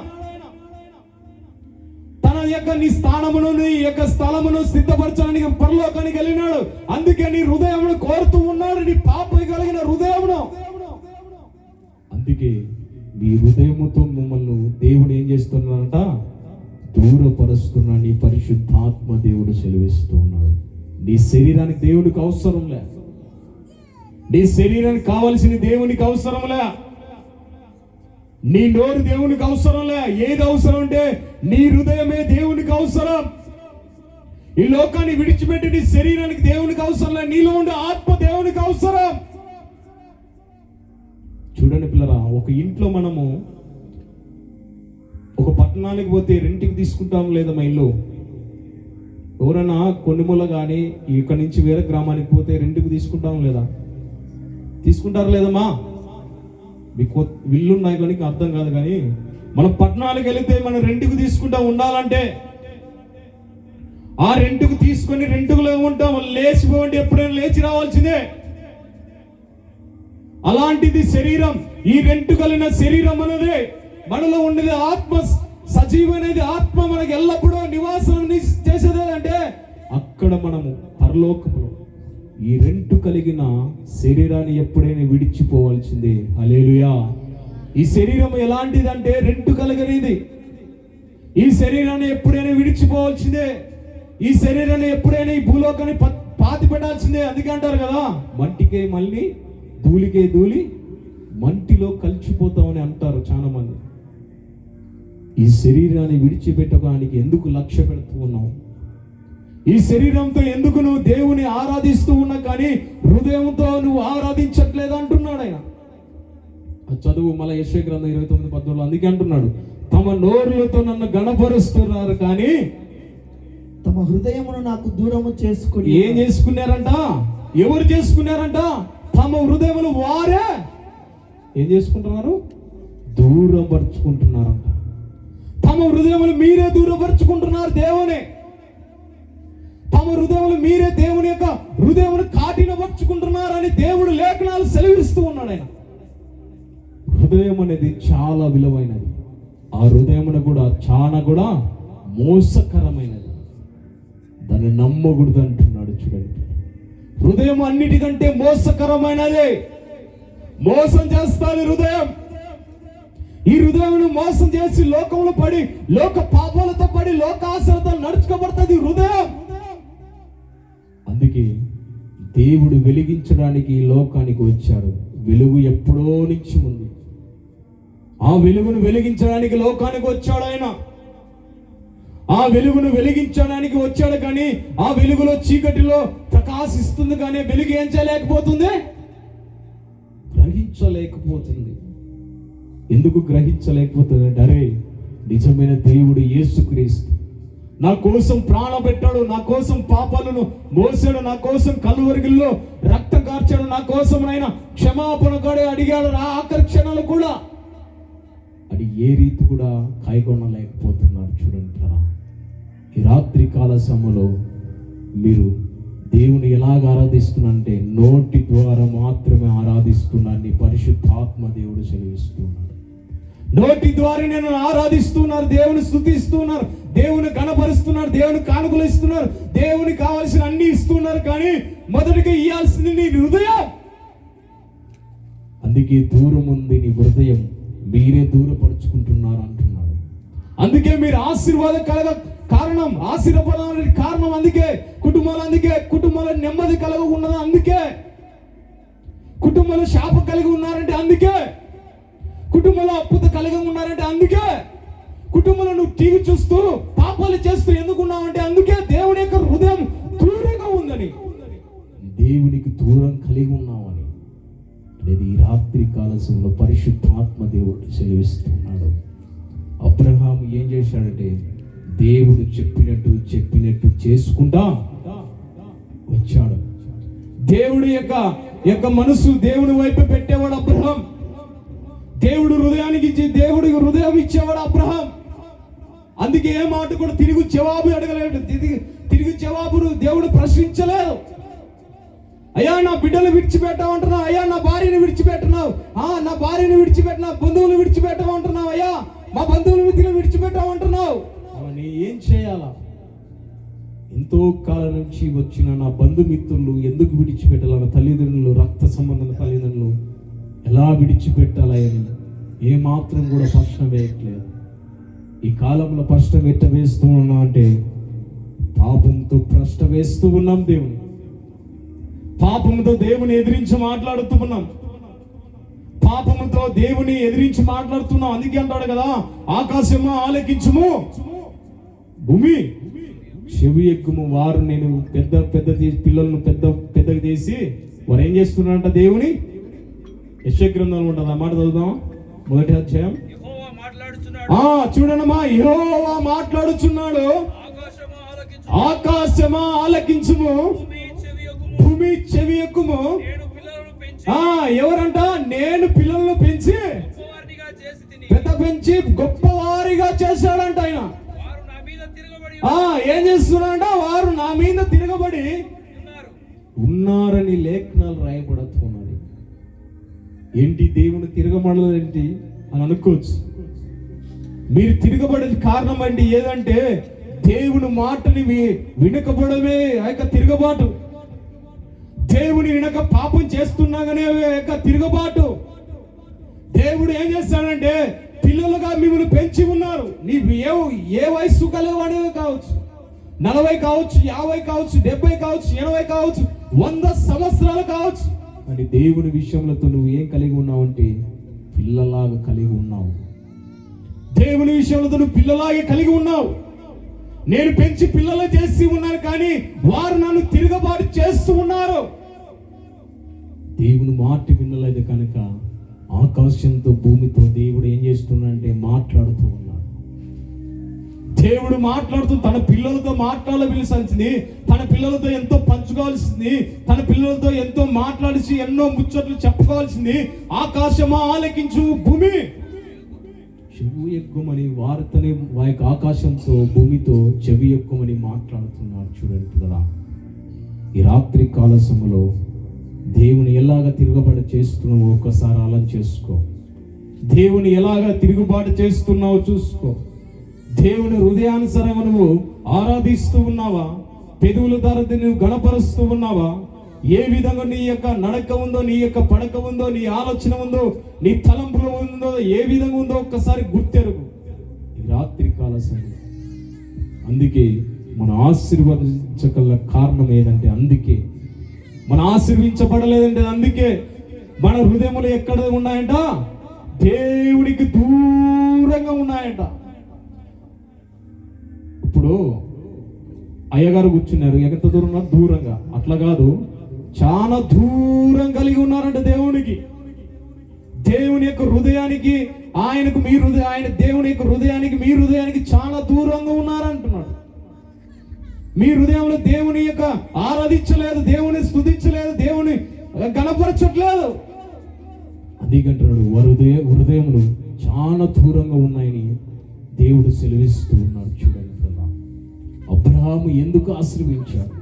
తన యొక్క నీ స్థానమును నీ యొక్క స్థలమును సిద్ధపరచడానికి పరలోకానికి వెళ్ళినాడు. అందుకే నీ హృదయమును కోరుతూ ఉన్నాడు, నీ పాప కలిగిన హృదయమును. అందుకే మీ హృదయముతో మిమ్మల్ని దేవుడు ఏం చేస్తున్నాడంట? దూరపరుస్తున్నా. నీ పరిశుద్ధాత్మ దేవుడు సెలవిస్తూ ఉన్నాడు. నీ శరీరానికి దేవుడికి అవసరం లే. నీ శరీరానికి కావలసిన దేవునికి అవసరం లే. నీ నోరు దేవునికి అవసరం లే. ఏది అవసరం అంటే నీ హృదయమే దేవునికి అవసరం. ఈ లోకాన్ని విడిచిపెట్టి నీ శరీరానికి దేవునికి అవసరం లే. నీలో ఉండే ఆత్మ దేవునికి అవసరం. చూడండి పిల్లరా, ఒక ఇంట్లో మనము ఒక పట్టణానికి పోతే రెంట్కి తీసుకుంటాం లేదా మా ఇల్లు. ఎవరైనా కొన్నిమూల కానీ ఇక్కడి నుంచి వేరే గ్రామానికి పోతే రెంట్కి తీసుకుంటాం లేదా? తీసుకుంటారు లేదమ్మా? మీకు ఇల్లు ఉన్నాయి కానీ అర్థం కాదు. కానీ మనం పట్టణాలకు వెళితే మనం రెంట్కి తీసుకుంటా ఉండాలంటే ఆ రెంట్కు తీసుకొని రెంట్కులో ఉంటాం. లేచిపోండి, ఎప్పుడైనా లేచి రావాల్సిందే. అలాంటిది శరీరం. ఈ రెంటు కలిగిన శరీరం అనేది మనలో ఉండేది ఆత్మ, సజీవనేది ఆత్మ మనకి ఎల్లప్పుడూ నివాసం చేసేదేంటే అక్కడ మనము పరలోకములో ఈ రెంటు కలిగిన శరీరాన్ని ఎప్పుడైనా విడిచిపోవాల్సిందే. హల్లెలూయా. ఈ శరీరం ఎలాంటిదంటే రెంటు కలిగినది. ఈ శరీరాన్ని ఎప్పుడైనా విడిచిపోవాల్సిందే. ఈ శరీరాన్ని ఎప్పుడైనా ఈ భూలోకాన్ని పాతి పెట్టాల్సిందే. అందుకే అంటారు కదా, మట్టికే మళ్ళీ ధూళికే ధూళి, మంటిలో కలిసిపోతామని అంటారు చాలా మంది. ఈ శరీరాన్ని విడిచిపెట్టడానికి ఎందుకు లక్ష్య పెడుతూ ఉన్నావు? ఈ శరీరంతో ఎందుకు నువ్వు దేవుని ఆరాధిస్తూ ఉన్నా కానీ హృదయంతో నువ్వు ఆరాధించట్లేదు అంటున్నాడు ఆయన. చదువు మళ్ళీ యెషయా గ్రంథం 29:14. అందుకే అంటున్నాడు, తమ నోరులతో నన్ను గణపరుస్తున్నారు కానీ తమ హృదయమును నాకు దూరము చేసుకుని. ఏం చేసుకున్నారంట? ఎవరు చేసుకున్నారంట? తమ హృదయములు వారే ఏం చేసుకుంటున్నారు? దూరపరుచుకుంటున్నారంట. తమ హృదయములు మీరే దూరపరుచుకుంటున్నారు దేవుని. తమ హృదయములు మీరే దేవుని యొక్క హృదయమును కాటినపరుచుకుంటున్నారని దేవుడు లేఖనాలు సెలవిస్తూ ఉన్నాడు ఆయన. హృదయం అనేది చాలా విలువైనది. ఆ హృదయమును కూడా చాలా మోసకరమైనది. దాన్ని నమ్మకూడదు అంటున్నాడు. చూడండి, హృదయం అన్నిటికంటే మోసకరమైనది. మోసం చేస్తాది హృదయం. ఈ హృదయం మోసం చేసి లోకంలో పడి, లోక పాపాలతో పడి, లోకాశలతో నడుచుకోబడుతుంది హృదయం. అందుకే దేవుడు వెలిగించడానికి ఈ లోకానికి వచ్చాడు. వెలుగు ఎప్పుడో నుంచి ఉంది. ఆ వెలుగును వెలిగించడానికి లోకానికి వచ్చాడు ఆయన. ఆ వెలుగును వెలిగించడానికి వచ్చాడు కానీ ఆ వెలుగులో చీకటిలో ప్రకాశిస్తుంది కానీ వెలుగు ఏం చేయలేకపోతుంది? గ్రహించలేకపోతుంది. ఎందుకు గ్రహించలేకపోతుంది అంటే, అరే నిజమైన దేవుడు యేసుక్రీస్తు నా కోసం ప్రాణం పెట్టాడు, నా కోసం పాపాలను మోసాడు, నా కోసం కలువరిగిల్లో రక్తం కార్చాడు, నా కోసం ఆయన క్షమాపణ కూడా అడిగాడు. ఆ ఆఖరి క్షణాలు కూడా అది ఏ రీతి కూడా కైగొనలేకపోతున్నారు. చూడండి, ఈ రాత్రి కాల సమయంలో మీరు దేవుని ఎలాగ ఆరాధిస్తున్నారంటే నోటి ద్వారా మాత్రమే ఆరాధిస్తున్నారని పరిశుద్ధాత్మ దేవుడు సెలవిస్తున్నాడు. నోటి ద్వారా నేను ఆరాధిస్తున్నారు, దేవుని స్తుతిస్తున్నారు, దేవుని గణపరుస్తున్నారు, దేవుని కానుకలు ఇస్తున్నారు, దేవుని కావాల్సిన అన్ని ఇస్తున్నారు. కానీ మొదటిగా ఇయ్యాల్సింది నీ హృదయం. అందుకే దూరం ఉంది నీ హృదయం, మీరే దూరపరుచుకుంటున్నారు అంటున్నాడు. అందుకే మీరు ఆశీర్వాదం కారణం, ఆశీర్వాదానికి కారణం. అందుకే కుటుంబాల నెమ్మది కలగకున్నది. అందుకే కుటుంబంలో శాప కలిగి ఉన్నారంటే అందుకే కుటుంబంలో అప్పుత కలిగి ఉన్నారంటే అందుకే కుటుంబంలో నువ్వు టీవీ చూస్తూ పాపాలు చేస్తూ ఎందుకున్నావంటే అందుకే దేవుని యొక్క హృదయం దూరంగా ఉందని, దేవునికి దూరం కలిగి ఉన్నావని అనేది ఈ రాత్రి కాలంలో పరిశుద్ధాత్మ దేవుడు సెలవిస్తున్నాడు. అబ్రహాం ఏం చేశాడంటే దేవుడు చెప్పినట్టు చేసుకుంటా వచ్చాడు. దేవుడి యొక్క మనసు దేవుని వైపు పెట్టేవాడు అబ్రహాం. దేవుడికి హృదయం ఇచ్చేవాడు అబ్రహాం. అందుకే ఏ మాట కూడా తిరిగి జవాబు అడగలేడు, తిరిగి జవాబును దేవుడు ప్రశ్నించలేదు. అయ్యా నా బిడ్డలు విడిచిపెట్టామంటున్నావు, అయ్యా నా భార్యని విడిచిపెట్టున్నావు, నా భార్యని విడిచిపెట్టిన బంధువులు విడిచిపెట్టామంటున్నావు, అయ్యా మా బంధువుల మిత్రులు విడిచిపెట్టామంటున్నావు. అవన్నీ ఏం చేయాలా? ఎంతో కాలం నుంచి వచ్చిన నా బంధుమిత్రులు ఎందుకు విడిచిపెట్టాలన్న తల్లిదండ్రులు, రక్త సంబంధం తల్లిదండ్రులు ఎలా విడిచిపెట్టాలని ఏమాత్రం కూడా ప్రశ్న వేయట్లేదు. ఈ కాలంలో ప్రశ్న వేస్తూ ఉన్నా అంటే పాపంతో ప్రశ్న వేస్తూ ఉన్నాం. పాపంతో దేవుని ఎదిరించి మాట్లాడుతూ ఉన్నాం. పాపముతో దేవుని ఎదిరించి మాట్లాడుతున్నాం. అందుకే అంటాడు కదా, ఆకాశము ఆలకించుము, భూమి చెవి ఎక్కుము. వారు నేను పిల్లలను పెద్దగా చేసి వారు ఏం చేస్తున్నారంట? దేవుని యెషయా గ్రంథంలో ఉంటుంది. ఆ మాట చదువుదాం, 1వ అధ్యాయం. చూడనమ్మా, యెహోవా మాట్లాడుచున్నాడు, ఆకాశమా ఆలకించుము, భూమి చెవి ఎక్కుము. ఎవరంట? నేను పిల్లలను పెంచి గొప్పవారిగా చేశాడంట ఆయన. ఏం చేస్తున్నాడంట? వారు నా మీద తిరగబడి ఉన్నారని లేఖనాలు రాయబడుతున్నది. ఏంటి దేవుని తిరగబడలేంటి అని అనుకోవచ్చు. మీరు తిరగబడే కారణం అండి ఏదంటే దేవుని మాటని వినకపోవడమే ఆ యొక్క తిరగబాటు. దేవుని వినక పాపం చేస్తున్నాగానే తిరగబాటు. దేవుడు ఏం చేస్తాడంటే పిల్లలుగా మిమ్మల్ని పెంచి ఉన్నారు. నీవు ఏ వయస్సు కలవాడే కావచ్చు, 40 కావచ్చు, 50 కావచ్చు, 70 కావచ్చు, 80 కావచ్చు, 100 సంవత్సరాలు కావచ్చు. అని దేవుని విషయంలో నువ్వు ఏం కలిగి ఉన్నావంటే పిల్లలాగా కలిగి ఉన్నావు. దేవుని విషయంలో నువ్వు పిల్లలాగే కలిగి ఉన్నావు. నేను పెంచి పిల్లలు చేసి ఉన్నాను, కానీ వారు నన్ను తిరగబాటు చేస్తూ ఉన్నారు. దేవుని మాట వినలేదు కనుక ఆకాశంతో భూమితో దేవుడు ఏం చేస్తున్నాడంటే మాట్లాడుతూ ఉన్నాడు. దేవుడు మాట్లాడుతూ తన పిల్లలతో మాట్లాడవలసింది, తన పిల్లలతో ఎంతో పంచుకోవాల్సింది, తన పిల్లలతో ఎంతో మాట్లాడిసి ఎన్నో ముచ్చట్లు చెప్పుకోవాల్సింది. ఆకాశమా ఆలకించు, భూమి చెవి ఎక్కుమని వారితోనే వారి ఆకాశంతో భూమితో చెవి ఎక్కుమని మాట్లాడుతున్నారు. చూడండి పిల్లరా, ఈ రాత్రి కాల సమయంలో దేవుని ఎలాగ తిరుగుబాటు చేస్తున్నావు ఒక్కసారి ఆలోచన చేసుకో. దేవుని ఎలాగ తిరుగుబాటు చేస్తున్నావు చూసుకో. దేవుని హృదయానుసారంగా నువ్వు ఆరాధిస్తూ ఉన్నావా? పెదవుల ద్వారా నువ్వు గణపరుస్తూ ఉన్నావా? ఏ విధంగా నీ యొక్క నడక ఉందో, నీ యొక్క పడక ఉందో, నీ ఆలోచన ఉందో, నీ తలంపులు ఉందో, ఏ విధంగా ఉందో ఒక్కసారి గుర్తెరుగు ఈ రాత్రి కాల సమయంలో. అందుకే మన ఆశీర్వదించగల కారణం ఏదంటే, అందుకే మన ఆశీర్వించబడలేదంటే అందుకే మన హృదయములు ఎక్కడ ఉన్నాయంట? దేవుడికి దూరంగా ఉన్నాయంట. ఇప్పుడు అయ్యగారు కూర్చున్నారు, ఎంత దూరం ఉన్నారు? దూరంగా. అట్లా కాదు, చాలా దూరం కలిగి ఉన్నారంట దేవునికి. దేవుని యొక్క హృదయానికి ఆయనకు మీ హృదయం, ఆయన దేవుని యొక్క హృదయానికి మీ హృదయానికి చాలా దూరంగా ఉన్నారంటున్నాడు. మీ హృదయంలో దేవుని యొక్క ఆరాధించలేదు, దేవుని స్తుతించలేదు, దేవుని గణపరచట్లేదు. అందుకంటున్నాడు హృదయములు చాలా దూరంగా ఉన్నాయని దేవుడు సెలవిస్తూ ఉన్నాడు. చూడండి, అబ్రహాము ఎందుకు ఆశీర్వించాడు?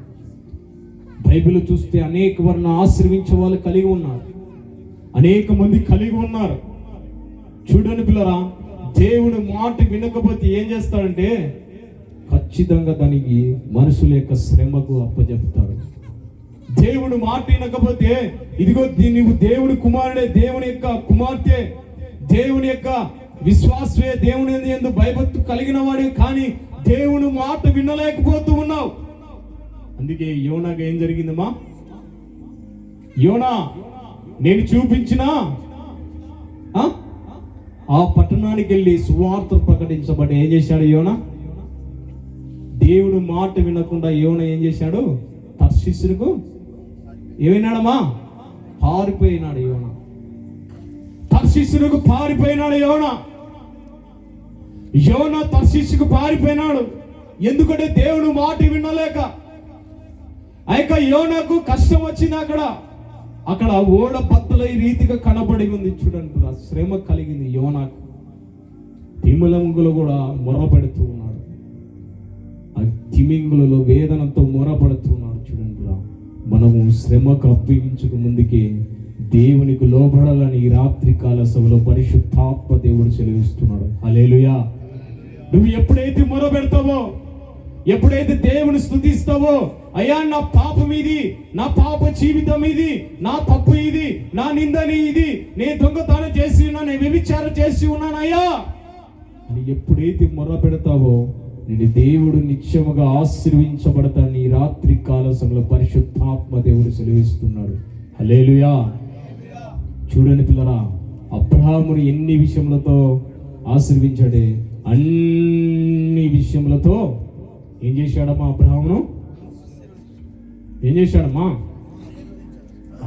బైబిల్ చూస్తే అనేక వారిని ఆశీర్వించే వాళ్ళు కలిగి ఉన్నారు, అనేక మంది కలిగి ఉన్నారు. చూడండి పిల్లరా, దేవుని మాట వినకపోతే ఏం చేస్తాడంటే ఖచ్చితంగా దానికి మనుషుల యొక్క శ్రమకు అప్పచెప్తాడు. దేవుని మాట వినకపోతే ఇదిగో నీవు దేవుని కుమారుడే, దేవుని యొక్క కుమార్తె, దేవుని యొక్క విశ్వాసే, దేవుని యందు భయభక్తి కలిగిన వాడే, కానీ దేవుని మాట వినలేకపోతూ ఉన్నావు. అందుకే యోనాగా ఏం జరిగిందమ్మా? యోనా నేను చూపించిన ఆ పట్టణానికి వెళ్ళి సువార్త ప్రకటించబడి ఏం చేశాడు యోనా? దేవుడు మాట వినకుండా యోనా ఏం చేశాడు? తర్షీసుకు ఏమైనాడమ్మా? పారిపోయినాడు యోనా. తర్షీసుకు పారిపోయినాడు యోనా. యోనా తర్షీసుకు పారిపోయినాడు. ఎందుకంటే దేవుడు మాట వినలేక. ఆ యొక్క యోనాకు కష్టం వచ్చింది. అక్కడ అక్కడ ఓడ బద్దలై రీతిగా కనబడి ఉంది. చూడండి, ఆ శ్రమ కలిగింది యోనాకు. తిమింగులు కూడా మొరపెడుతూ ఉన్నాడు. ఆ తిమింగులలో వేదనతో మొరపడుతున్నాడు. చూడండి, మనము శ్రమకు అప్పగించక ముందుకే దేవునికి లోబడాలని ఈ రాత్రి కాల సభలో పరిశుద్ధాత్మ దేవుడు సెలవిస్తున్నాడు. హల్లెలూయా. నువ్వు ఎప్పుడైతే మొరపెడతావో, ఎప్పుడైతే దేవుని స్తుతిస్తావో, అయ్యా నా పాపం ఇది, నా పాప జీవితం ఇది, నా తప్పు ఇది, నా నిందని ఇది, నేను దొంగతనం చేసి ఉన్నా, నేను వ్యభిచారం చేసి ఉన్నాను అయ్యా అని ఎప్పుడైతే మొర పెడతావో నేను దేవుడు నిత్యముగా ఆశీర్వించబడతాను. ఈ రాత్రి కాల సమయంలో పరిశుద్ధాత్మ దేవుడు సెలవిస్తున్నాడు. హల్లెలూయా. చూడండి పిల్లరా, అబ్రహాముని ఎన్ని విషయములతో ఆశీర్వించాడే, అన్ని విషయములతో ఏం చేశాడమ్మా అబ్రహామును? ఏం చేశాడమ్మా?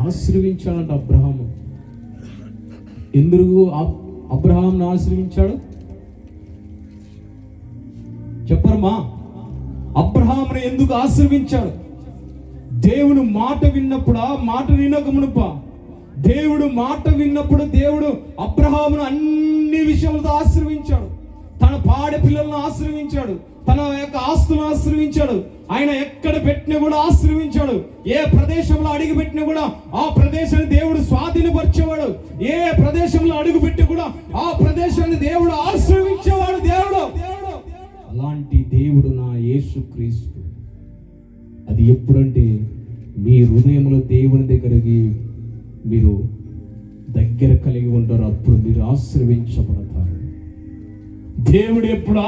ఆశీర్వించాడంట అబ్రహాము. ఎందుకు అబ్రహామును ఆశీర్వించాడు చెప్పరమ్మా? అబ్రహామును ఎందుకు ఆశీర్వించాడు? దేవుడు మాట విన్నప్పుడు, ఆ మాట వినకమునుప దేవుడు మాట విన్నప్పుడు దేవుడు అబ్రహామును అన్ని విషయాలతో ఆశీర్వించాడు. తన పాడే పిల్లలను ఆశీర్వించాడు, తన యొక్క ఆస్తులను ఆశీర్వించాడు. ఆయన ఎక్కడ పెట్టినా కూడా ఆశీర్వించాడు. ఏ ప్రదేశంలో అడుగు పెట్టినా కూడా ఆ ప్రదేశాన్ని దేవుడు స్వాధీనపరిచేవాడు. ఏ ప్రదేశంలో అడుగు పెట్టి కూడా ఆ ప్రదేశాన్ని దేవుడు ఆశీర్వించేవాడు. దేవుడు అలాంటి దేవుడు నా యేసుక్రీస్తు. అది ఎప్పుడంటే మీ హృదయంలో దేవుని దగ్గరికి మీరు దగ్గర కలిగి ఉంటారు, అప్పుడు మీరు ఆశీర్వించబడతారు. దేవుడు ఎప్పుడు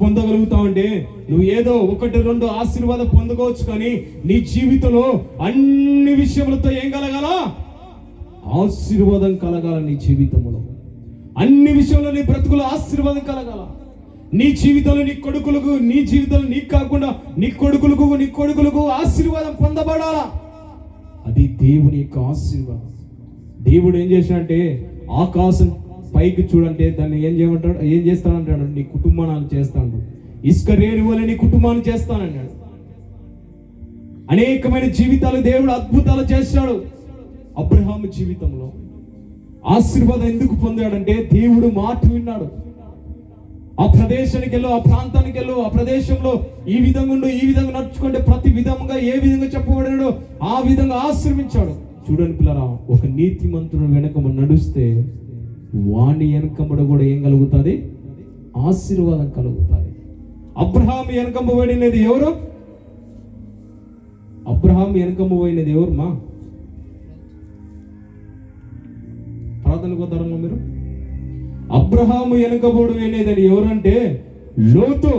పొందగలుగుతావంటే నువ్వు ఏదో 1-2 ఆశీర్వాదం పొందవచ్చు, కానీ నీ జీవితంలో అన్ని విషయములతో ఏం కలగాల? ఆశీర్వాదం కలగాల. నీ జీవితంలో అన్ని విషయంలో నీ బ్రతుకులో ఆశీర్వాదం కలగాల. నీ జీవితంలో నీ కొడుకులకు, నీ జీవితంలో నీకు కాకుండా నీ కొడుకులకు ఆశీర్వాదం పొందబడాలా. అది దేవుని యొక్క ఆశీర్వాదం. దేవుడు ఏం చేశాడంటే ఆకాశం పైకి చూడంటే దాన్ని ఏం చేస్తానంటాడు? నీ కుటుంబాన్ని చేస్తాడు. ఇసుక రేణి వల్ల నీ కుటుంబాన్ని చేస్తానన్నాడు. అనేకమైన జీవితాలు దేవుడు అద్భుతాలు చేశాడు. అబ్రహాము జీవితంలో ఆశీర్వాదం ఎందుకు పొందాడంటే దేవుడు మాట విన్నాడు. ఆ ప్రదేశానికి వెళ్ళు, ఆ ప్రాంతానికి వెళ్ళు, ఆ ప్రదేశంలో ఈ విధంగా ఉండు, ఈ విధంగా నడుచుకుంటే ప్రతి విధంగా ఏ విధంగా చెప్పబడినాడో ఆ విధంగా ఆశీర్వించాడు. చూడండి పిల్లరా, ఒక నీతిమంతుడు వెనక నడుస్తే వాణి వెనకబడి కూడా ఏం కలుగుతుంది? ఆశీర్వాదం కలుగుతుంది. అబ్రహాము వెనకంబడినది ఎవరు? అబ్రహాము వెనకంబడినది ఎవరు? మా ప్రార్థనకు వద్దారమ్మా మీరు. అబ్రహాము వెనకబడు అనేది ఎవరంటే లోతు.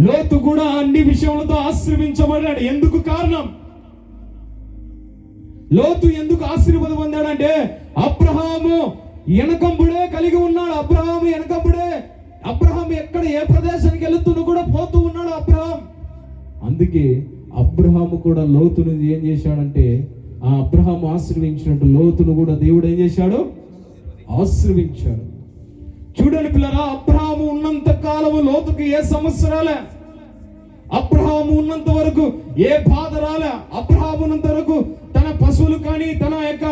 లోతు కూడా అన్ని విషయాలతో ఆశీర్వించబడ్డాడు. ఎందుకు కారణం? లోతు ఎందుకు ఆశీర్వాదం పొందాడంటే అబ్రహాము వెనకంబడే కలిగి ఉన్నాడు. అబ్రహాము ఎక్కడ ఏ ప్రదేశానికి వెళుతున్నా కూడా పోతూ ఉన్నాడు అబ్రహాం. అందుకే అబ్రహాము కూడా లోతును ఏం చేశాడంటే, ఆ అబ్రహాము ఆశీర్వించినట్టు లోతును కూడా దేవుడు ఏం చేశాడు? ఆశీర్వించాడు. చూడండి పిల్లరా, అబ్రహాము ఉన్నంత కాలము లోతుకు ఏ సమస్య రాలే. అబ్రహాము ఉన్నంత వరకు ఏ బాధ రాలే. అబ్రహాము ఉన్నంత వరకు తన పశువులు కానీ తన యొక్క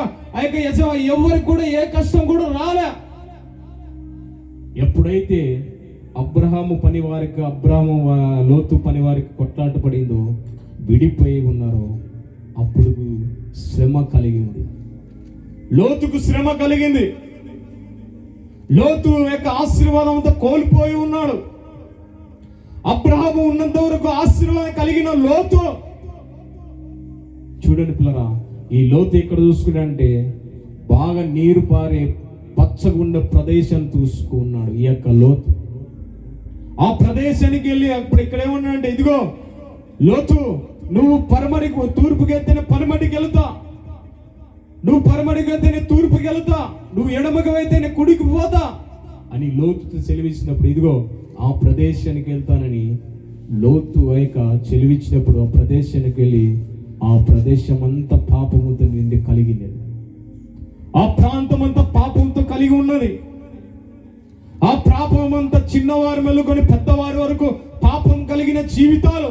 ఎవరికి కూడా ఏ కష్టం కూడా రాలే. ఎప్పుడైతే అబ్రహాము లోతు పని వారికి కొట్లాట పడిందో, విడిపోయి ఉన్నారో, అప్పుడు శ్రమ కలిగింది. లోతుకు శ్రమ కలిగింది. లోతు యొక్క ఆశీర్వాదం అంతా కోల్పోయి ఉన్నాడు. అబ్రహాము ఉన్నంత వరకు ఆశీర్వాదం కలిగిన లోతు. చూడండి పిల్లరా, ఈ లోతు ఎక్కడ చూసుకున్నాడంటే బాగా నీరు పారే పచ్చగుండ ప్రదేశాన్ని చూసుకున్నాడు ఈ యొక్క లోతు. ఆ ప్రదేశానికి వెళ్ళి అప్పుడు ఇక్కడ ఏమన్నాడంటే, ఇదిగో లోతు, నువ్వు తూర్పుకి వెళ్తేనే పరమటికి వెళ్తా, నువ్వు పరమటికి వెళ్తేనే తూర్పుకి వెళ్తా, నువ్వు ఎడమకు అయితేనే కుడికి పోతా అని లోతుతో సెలవిచ్చినప్పుడు, ఇదిగో ఆ ప్రదేశానికి వెళ్తానని లోతు చెలివిచ్చినప్పుడు ఆ ప్రదేశానికి వెళ్ళి ఆ ప్రదేశం అంతా పాపముతో నిండి కలిగినది. ఆ ప్రాంతం అంతా పాపంతో కలిగి ఉన్నది. ఆ పాపం అంతా చిన్నవారు మొదలుకొని పెద్దవారి వరకు పాపం కలిగిన జీవితాలు.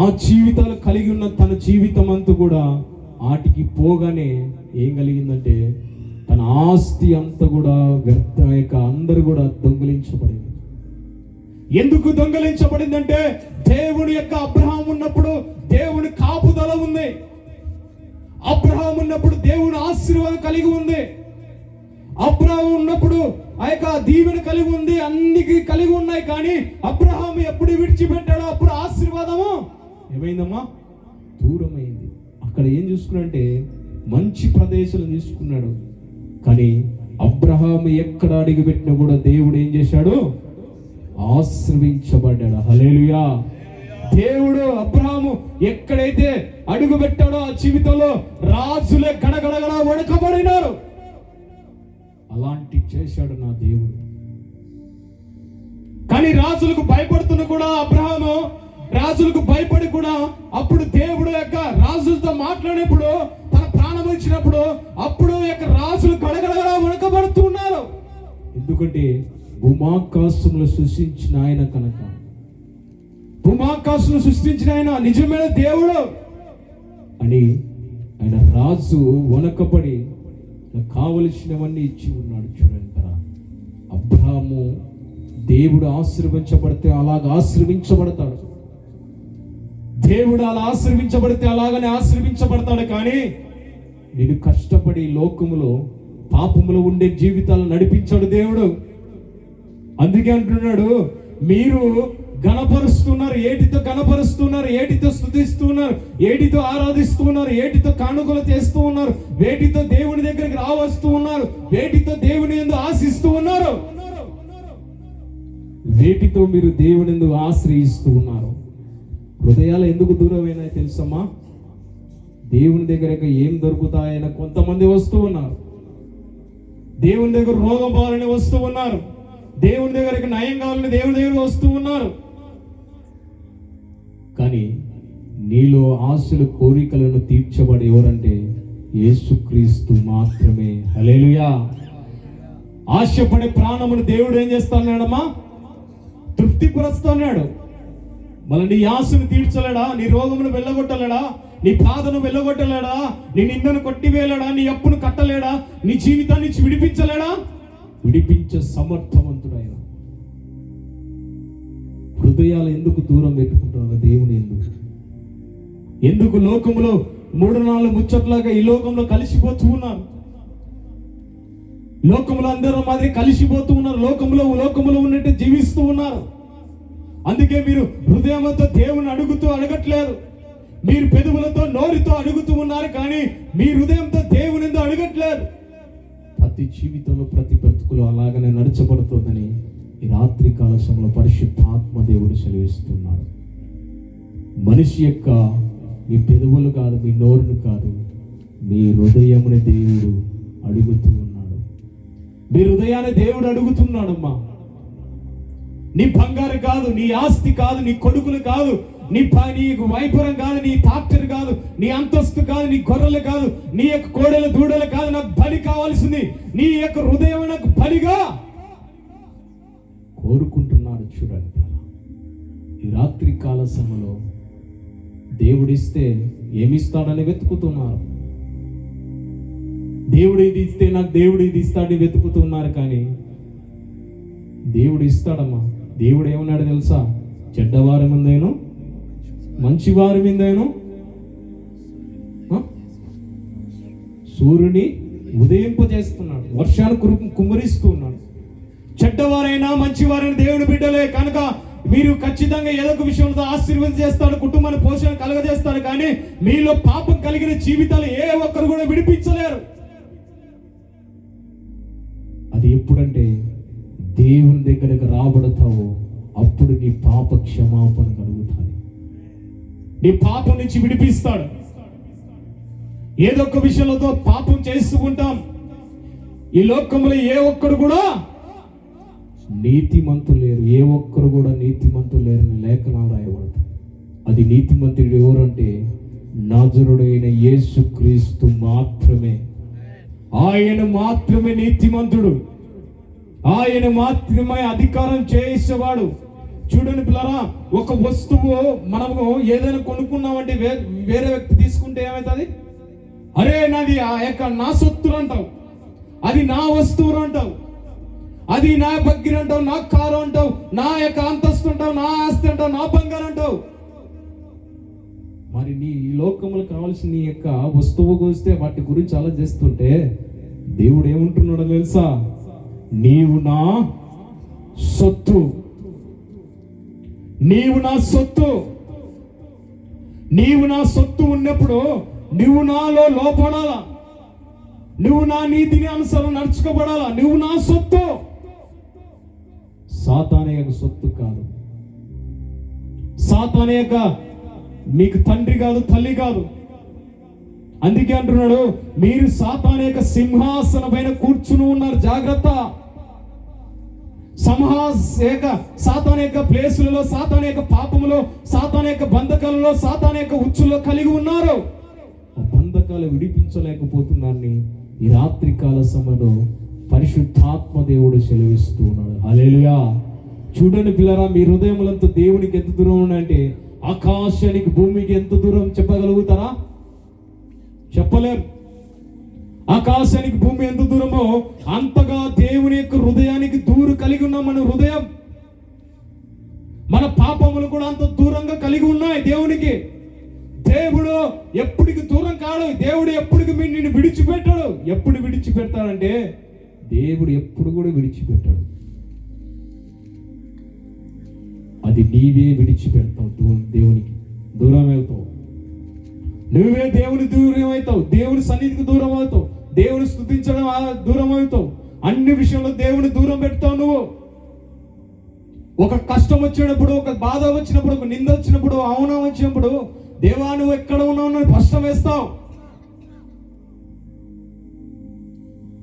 ఆ జీవితాలు కలిగి ఉన్న తన జీవితం అంతా కూడా ఆటికి పోగానే ఏం కలిగిందంటే తన ఆస్తి అంతా కూడా వ్యర్థ అందరూ కూడా దొంగిలించబడింది. ఎందుకు దొంగిలించబడిందంటే దేవుని యొక్క అబ్రహాం ఉన్నప్పుడు దేవుని కాపుదల ఉంది, అబ్రహాం ఉన్నప్పుడు దేవుని ఆశీర్వాదం కలిగి ఉంది, అబ్రహాం ఉన్నప్పుడు ఆ యొక్క దీవెన కలిగి ఉంది, అన్నికి కలిగి ఉన్నాయి. కానీ అబ్రహాం ఎప్పుడు విడిచిపెట్టాడో అప్పుడు ఆశీర్వాదము ఏమైందమ్మా? దూరమైంది. అక్కడ ఏం చూసుకున్నాడంటే మంచి ప్రదేశం తీసుకున్నాడు. కానీ అబ్రహాం ఎక్కడ అడుగు పెట్టినా కూడా దేవుడు ఏం చేశాడు? ఆశీర్వించబడ్డాడు. హల్లెలూయా. దేవుడు అబ్రహాము ఎక్కడైతే అడుగు పెట్టాడో ఆ జీవితంలో రాజులే గడగడగడ వణకబడినారు. అలాంటి చేశాడు నా దేవుడు. కానీ రాజులకు భయపడుతున్న కూడా అబ్రహాము రాజులకు భయపడి కూడా అప్పుడు దేవుడు యొక్క రాజులతో మాట్లాడినప్పుడు తన ప్రాణం ఇచ్చినప్పుడు అప్పుడు యొక్క రాజులు గడగడగడ వణకబడుతున్నారు. ఎందుకంటే భూమాకాశములు సృష్టించిన ఆయన కనుక. భూమాకాశములు సృష్టించిన ఆయన నిజమైన దేవుడు అని ఆయన రాజు వణకపడి కావలసినవన్నీ ఇచ్చి ఉన్నాడు. చూడండి కదా, అబ్రహాము దేవుడు ఆశీర్వించబడితే అలాగ ఆశీర్వించబడతాడు. దేవుడు అలా ఆశీర్వించబడితే అలాగనే ఆశీర్వించబడతాడు. కానీ నేను కష్టపడి లోకములో పాపములో ఉండే జీవితాలను నడిపించాడు దేవుడు. అందుకే అంటున్నాడు, మీరు గణపరుస్తున్నారు, ఏటితో గణపరుస్తున్నారు, ఏటితో స్తుతిస్తున్నారు, ఏటితో ఆరాధిస్తున్నారు, ఏటితో కానుకలు చేస్తూ ఉన్నారు, వేటితో దేవుని దగ్గరికి రావస్తూ ఉన్నారు, వేటితో దేవుని యందు ఆశిస్తూ ఉన్నారు, వేటితో మీరు దేవుని యందు ఆశ్రయిస్తూ ఉన్నారు. హృదయాలు ఎందుకు దూరమైనా తెలుసమ్మా? దేవుని దగ్గర ఏం దొరుకుతాయని కొంతమంది వస్తూ ఉన్నారు, దేవుని దగ్గర రోగం బాలని వస్తూ ఉన్నారు, దేవుని దగ్గరికి నయం కావాలని దేవుని దగ్గర వస్తూ ఉన్నారు. కానీ నీలో ఆశలు కోరికలను తీర్చబడి ఎవరంటే యేసుక్రీస్తు మాత్రమే. హల్లెలూయా. ఆశపడే ప్రాణమును దేవుడు ఏం చేస్తాడమ్మా? తృప్తిపరుస్తున్నాడు. మళ్ళీ నీ ఆశను తీర్చలేడా? నీ రోగమును వెళ్ళగొట్టలేడా? నీ బాధను వెళ్ళగొట్టలేడా? నీ నిందను కొట్టివేయలేడా? నీ అప్పును కట్టలేడా? నీ జీవితాన్ని విడిపించలేడా? విడిపించే సమర్థవంతుడైన. హృదయాలు ఎందుకు దూరం పెట్టుకుంటున్నారు దేవుని? ఎందుకు లోకంలో 3-4 ముచ్చట్లాగా ఈ లోకంలో కలిసిపోతూ ఉన్నారు? లోకంలో అందరూ మాదిరి కలిసిపోతూ ఉన్నారు, లోకంలో ఉన్నట్టు జీవిస్తూ ఉన్నారు. అందుకే మీరు హృదయంతో దేవుని అడగట్లేదు, మీరు పెదవులతో నోరుతో అడుగుతూ ఉన్నారు, కానీ మీ హృదయంతో దేవుని ఎందుకు అడగట్లేదు. ప్రతి జీవితంలో ప్రతి బ్రతుకులో అలాగనే నడచబడుతుందని ఈ రాత్రి కాల సమయంలో పరిశుద్ధాత్మ దేవుడు సెలవిస్తున్నాడు. మనిషి యొక్క మీ పెదవులు కాదు, మీ నోరును కాదు, మీ హృదయముని దేవుడు అడుగుతూ ఉన్నాడు. మీ హృదయాన్ని దేవుడు అడుగుతున్నాడమ్మా. నీ బంగారు కాదు, నీ ఆస్తి కాదు, నీ కొడుకులు కాదు, నీ వైపురం కాదు, నీ ట్రాక్టర్ కాదు, నీ అంతస్తు కాదు, నీ గొర్రెలు కాదు, నీ యొక్క కోడెల దూడలు కాదు. నాకు బలి కావాల్సింది నీ యొక్క హృదయం నాకు బలిగా కోరుకుంటున్నాడు. చూడండి, ఈ రాత్రి కాల సమయంలో దేవుడిస్తే ఏమిస్తాడని వెతుకుతున్నారు. దేవుడు ఇది ఇస్తే నాకు దేవుడు ఇది ఇస్తాడని వెతుకుతున్నారు. కానీ దేవుడు ఇస్తాడమ్మా. దేవుడు ఏమన్నాడు తెలుసా? చెడ్డవారి ముందేను మంచివారి మీదేను సూర్యుని ఉదయింపజేస్తున్నాడు, వర్షాన్ని కుమ్మరిస్తూ ఉన్నాడు. చెడ్డవారైనా మంచివారైనా దేవుని బిడ్డలే కనుక మీరు ఖచ్చితంగా ఏదో ఒక విషయంలో ఆశీర్వాదం చేస్తాడు, కుటుంబాన్ని పోషణ కలగజేస్తాడు. కానీ మీలో పాపం కలిగిన జీవితాలు ఏ ఒక్కరు కూడా విడిపించలేరు. అది ఎప్పుడంటే దేవుని దగ్గరకు రాబడతావో అప్పుడు నీ పాప క్షమాపణ కలుగుతాయి, నీ పాపం నుంచి విడిపిస్తాడు. ఏదో ఒక విషయంలో పాపం చేస్తూ ఉంటాం. ఈ లోకంలో ఏ ఒక్కరు కూడా నీతిమంతులు లేరు, ఏ ఒక్కరు కూడా నీతిమంతులు లేరని లేఖనాలు రాయబడతాయి. అది నీతిమంతుడు ఎవరంటే నాజరుడైన యేసుక్రీస్తు మాత్రమే. ఆయన మాత్రమే నీతిమంతుడు, ఆయన మాత్రమే అధికారం చేసేవాడు, చూడండి పిల్లరా, ఒక వస్తువు మనము ఏదైనా కొనుక్కున్నామంటే వేరే వ్యక్తి తీసుకుంటే ఏమవుతుంది? అరే నాది నా సొత్తులు అంటావు, అది నా వస్తువులు అంటావు, అది నా బగ్గిరి అంటావు, నా కారు అంటావు, నా యొక్క అంతస్తు అంటావు, నా ఆస్తి అంటావు, నా బంగారం అంటావు. మరి నీ ఈ లోకములు కావాల్సిన నీ యొక్క వస్తువు గురిస్తే వాటి గురించి ఆలోచిస్తుంటే దేవుడు ఏమంటున్నాడో తెలుసా? నీవు నా సొత్తు, నీవు నా సొత్తు. నీవు నా సొత్తు ఉన్నప్పుడు నువ్వు నాలో లోపడాలా, నువ్వు నా నీతిని అనుసరణ నడుచుకోబడాలా. నువ్వు నా సొత్తు, సాతాను యొక్క సొత్తు కాదు. సాతాను యొక్క మీకు తండ్రి కాదు, తల్లి కాదు. అందుకే అంటున్నాడు, మీరు సాతాను యొక్క సింహాసనం పైన కూర్చుని ఉన్నారు, జాగ్రత్త. సాతాను యొక్క ప్లేసులలో, సాతాను యొక్క పాపములో, సాతాను యొక్క బంధకాలలో, సాతాను యొక్క ఉచ్చులో కలిగి ఉన్నారు. ఆ బంధకాలు విడిపించలేకపోతున్నారని ఈ రాత్రి కాల సమయంలో పరిశుద్ధాత్మ దేవుడు సెలవిస్తూ ఉన్నాడు. హల్లెలూయా. చూడండి పిల్లరా, మీ హృదయములంతా దేవునికి ఎంత దూరం ఉన్నాయంటే ఆకాశానికి భూమికి ఎంత దూరం చెప్పగలుగుతారా? చెప్పలేరు. ఆకాశానికి భూమి ఎంత దూరమో అంతగా దేవుని యొక్క హృదయానికి దూరం కలిగి ఉన్నాం. మన హృదయం, మన పాపములు కూడా అంత దూరంగా కలిగి ఉన్నాయి దేవునికి. దేవుడు ఎప్పటికి దూరం కాడు. దేవుడు ఎప్పటికి నిన్ను విడిచిపెట్టాడు. ఎప్పుడు విడిచిపెడతాడంటే దేవుడు ఎప్పుడు కూడా విడిచిపెట్టాడు. అది నీవే విడిచిపెడతావు, దేవునికి దూరం అవుతావు. నువ్వే దేవుని దూరం అవుతావు, దేవుని సన్నిధికి దూరం అవుతావు, దేవుని స్తుతించడం దూరం అవుతావు. అన్ని విషయంలో దేవుని దూరం పెడతావు. నువ్వు ఒక కష్టం వచ్చినప్పుడు, ఒక బాధ వచ్చినప్పుడు, ఒక నింద వచ్చినప్పుడు, అవమానం వచ్చినప్పుడు దేవా నువ్వు ఎక్కడ ఉన్నావు ప్రశ్న వేస్తావు.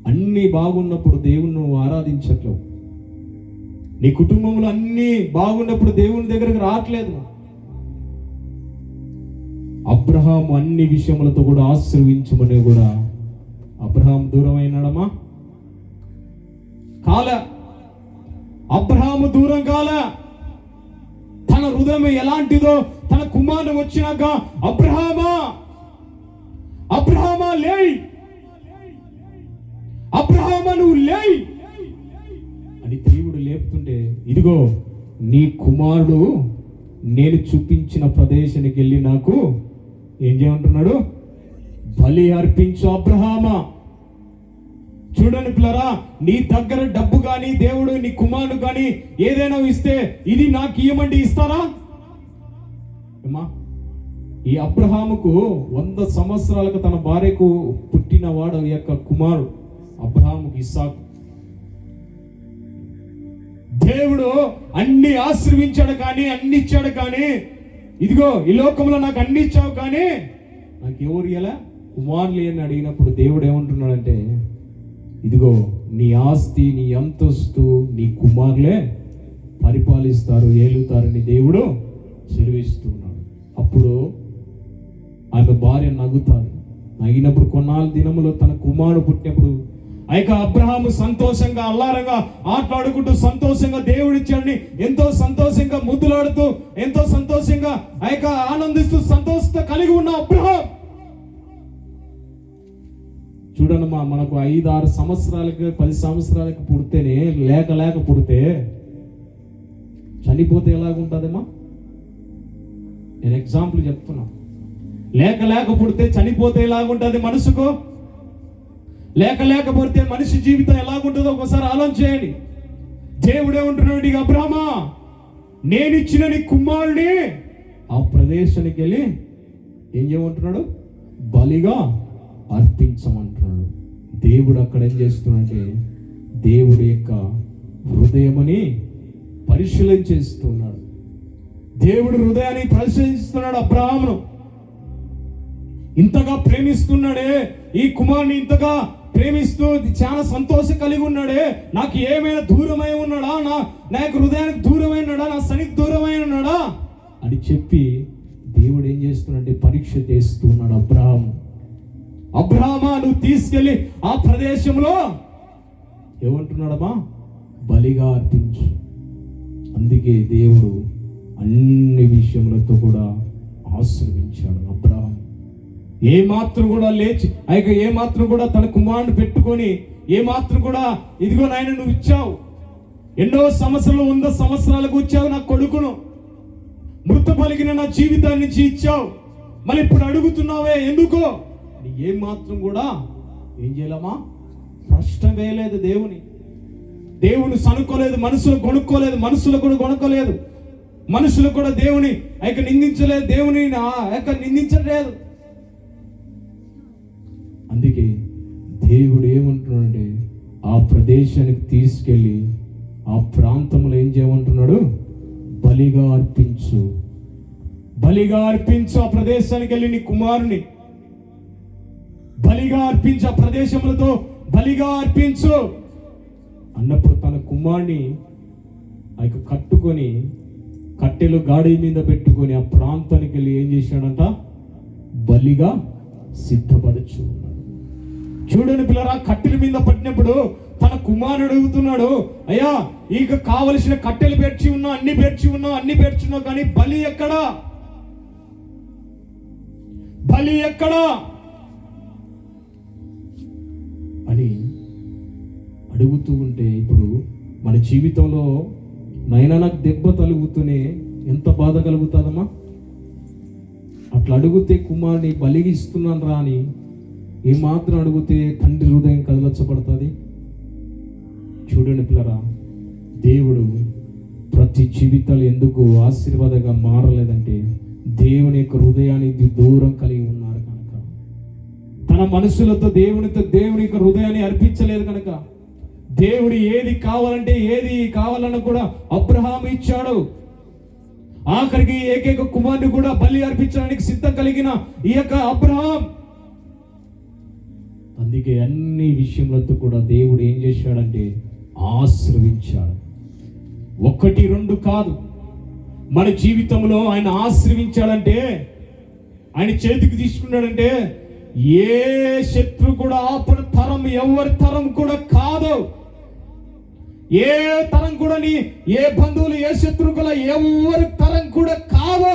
అన్ని బాగున్నప్పుడు దేవుని నువ్వు ఆరాధించట్లేవు. నీ కుటుంబంలో అన్ని బాగున్నప్పుడు దేవుని దగ్గరకు రావట్లేదు. అబ్రహాం అన్ని విషయములతో కూడా ఆశీర్వించమని కూడా అబ్రహాం దూరం అయినాడమా? కాల. అబ్రహాము దూరం కాల. తన హృదయం ఎలాంటిదో తన కుమారుడు వచ్చినాక అబ్రహామా, అబ్రహామా లేయ్, అబ్రహామా నువ్వు లేయ్ అని దేవుడు లేపుతుంటే, ఇదిగో నీ కుమారుడు నేను చూపించిన ప్రదేశానికి వెళ్ళి నాకు ఏం చేయమంటున్నాడు? బలి అర్పించు అబ్రహామా. చూడండి పిల్లరా, నీ దగ్గర డబ్బు కానీ దేవుడు నీ కుమారుడు కానీ ఏదైనా ఇస్తే ఇది నాకు ఇవ్వమంటే ఇస్తారా? ఈ అబ్రహాముకు 100 సంవత్సరాలకు తన భార్యకు పుట్టినవాడు యొక్క కుమారుడు అబ్రహాముకు ఇస్సాకు. దేవుడు అన్ని ఆశీర్వించాడు కానీ, అన్ని ఇచ్చాడు కానీ, ఇదిగో ఈ లోకంలో నాకు అన్ని ఇచ్చావు కానీ నాకు ఎవరు ఇలా కుమారులు అని అడిగినప్పుడు దేవుడు ఏమంటున్నాడంటే, ఇదిగో నీ ఆస్తి, నీ అంతస్తు నీ కుమారులే పరిపాలిస్తారు, ఏలుతారని దేవుడు సెలవిస్తున్నాడు. అప్పుడు ఆమె భార్య నవ్వుతారు. నవ్వినప్పుడు కొన్నాళ్ళ దినములో తన కుమారుడు పుట్టినప్పుడు అబ్రహాము సంతోషంగా అల్లారంగా ఆటలాడుకుంటూ సంతోషంగా దేవుడిచ్చాడని ఎంతో సంతోషంగా ముద్దులాడుతూ ఎంతో సంతోషంగా ఆనందిస్తూ సంతోషంతో కలిగి ఉన్న అబ్రహాం. చూడనమ్మా, మనకు 5-6 సంవత్సరాలకి 10 సంవత్సరాలకి పుడితేనే లేక పుడితే చనిపోతే ఎలాగుంటుందమ్మా? నేను ఎగ్జాంపుల్ చెప్తున్నా. లేక పుడితే చనిపోతే ఎలాగుంటుంది మనసుకు? లేక పుడితే మనిషి జీవితం ఎలాగుంటుందో ఒకసారి ఆలోచన చేయండి. దేవుడే ఉంటున్నాడు, ఇక అబ్రహామా నేను ఇచ్చిన నీ కుమారుడిని ఆ ప్రదేశానికి వెళ్ళి ఏం చేయమంటున్నాడు? బలిగా అర్పించమంటున్నాడు. దేవుడు అక్కడ ఏం చేస్తున్నాడంటే దేవుడి యొక్క హృదయమని పరిశీలన చేస్తున్నాడు. దేవుడు హృదయాన్ని పరిశీలిస్తున్నాడు. అబ్రహామును ఇంతగా ప్రేమిస్తున్నాడే, ఈ కుమారుని ఇంతగా ప్రేమిస్తూ చాలా సంతోషం కలిగి ఉన్నాడే, నాకు ఏమైనా దూరమై ఉన్నాడా, నా యొక్క హృదయానికి దూరమై ఉన్నాడా, నా సన్నిధికి దూరమై ఉన్నాడా అని చెప్పి దేవుడు ఏం చేస్తున్నాడంటే పరీక్ష చేస్తున్నాడు. అబ్రహామా నువ్వు తీసుకెళ్ళి ఆ ప్రదేశంలో ఏమంటున్నాడమ్మా? బలిగా అర్పించు. అందుకే అందుకే దేవుడు అన్ని విషయములతో కూడా ఆశీర్వదించాడు. అబ్రహాం ఏ మాత్రం కూడా లేచి ఏ మాత్రం కూడా తన కుమారుని పెట్టుకొని ఏ మాత్రం కూడా ఇదిగో నాయన నువ్వు ఇచ్చావు, ఎన్నో సంవత్సరాలు 100 సంవత్సరాలకు ఇచ్చావు నా కొడుకును, మృత పలికిన నా జీవితాన్ని ఇచ్చావు, మళ్ళీ ఇప్పుడు అడుగుతున్నావే ఎందుకో? ఏ మాత్రం కూడా ఏం చేయలేమా? ప్రశ్న వేయలేదు. దేవుని సనుకోలేదు, మనుషులు కొనుక్కోలేదు, మనుషులు కూడా కొనుక్కోలేదు, మనుషులు కూడా దేవుని నిందించలేదు, దేవుని నిందించలేదు. అందుకే దేవుడు ఏమంటున్నాడంటే ఆ ప్రదేశానికి తీసుకెళ్ళి ఆ ప్రాంతంలో ఏం చేయమంటున్నాడు? బలిగా అర్పించు, బలిగా అర్పించు. ఆ ప్రదేశానికి వెళ్ళి నీ కుమారుని బలిగా అర్పించు, ఆ ప్రదేశములతో బలిగా అర్పించు అన్నప్పుడు తన కుమారుని కట్టుకొని కట్టెలు గాడి మీద పెట్టుకొని ఆ ప్రాంతానికి వెళ్ళి ఏం చేశాడంట? బలిగా సిద్ధపరచు. చూడండి పిల్లరా, కట్టెల మీద పట్టినప్పుడు తన కుమారుడు అడుగుతున్నాడు, అయ్యా ఇక కావలసిన కట్టెలు పేర్చి ఉన్నావు, అన్ని పేర్చున్నావు, కానీ బలి ఎక్కడా? బలి ఎక్కడా అని అడుగుతూ ఉంటే, ఇప్పుడు మన జీవితంలో నైనా నాకు దెబ్బ తలుగుతూనే ఎంత బాధ కలుగుతుందమ్మా? అట్లా అడిగితే కుమారుని బలిగి ఇస్తున్నాను రా అని ఏమాత్రం అడిగితే తండ్రి హృదయం కదలచ్చబడుతుంది. చూడండి పిల్లరా, దేవుడు ప్రతి జీవితాలు ఎందుకు ఆశీర్వాదంగా మారలేదంటే దేవుని యొక్క హృదయానికి దూరం కలిగి ఉన్నారు కనుక, తన మనసులతో దేవుని యొక్క హృదయాన్ని అర్పించలేదు కనుక, దేవుడు ఏది కావాలన్నా కూడా అబ్రహాము ఇచ్చాడు. ఆఖరికి ఏకైక కుమారుని కూడా బలి అర్పించడానికి సిద్ధం కలిగిన ఈ యొక్క అబ్రహాం. అందుకే అన్ని విషయములతో కూడా దేవుడు ఏం చేశాడంటే ఆశీర్వించాడు. 1, 2 కాదు, మన జీవితంలో ఆయన ఆశీర్వించాడంటే, ఆయన చేతికి తీసుకున్నాడంటే ఏ శత్రు కూడా ఆపణ తరం, ఎవరి తరం కూడా కాదు. ఏ తరం కూడా ఏ బంధువులు, ఏ శత్రువుల ఎవరి తరం కూడా కాదు.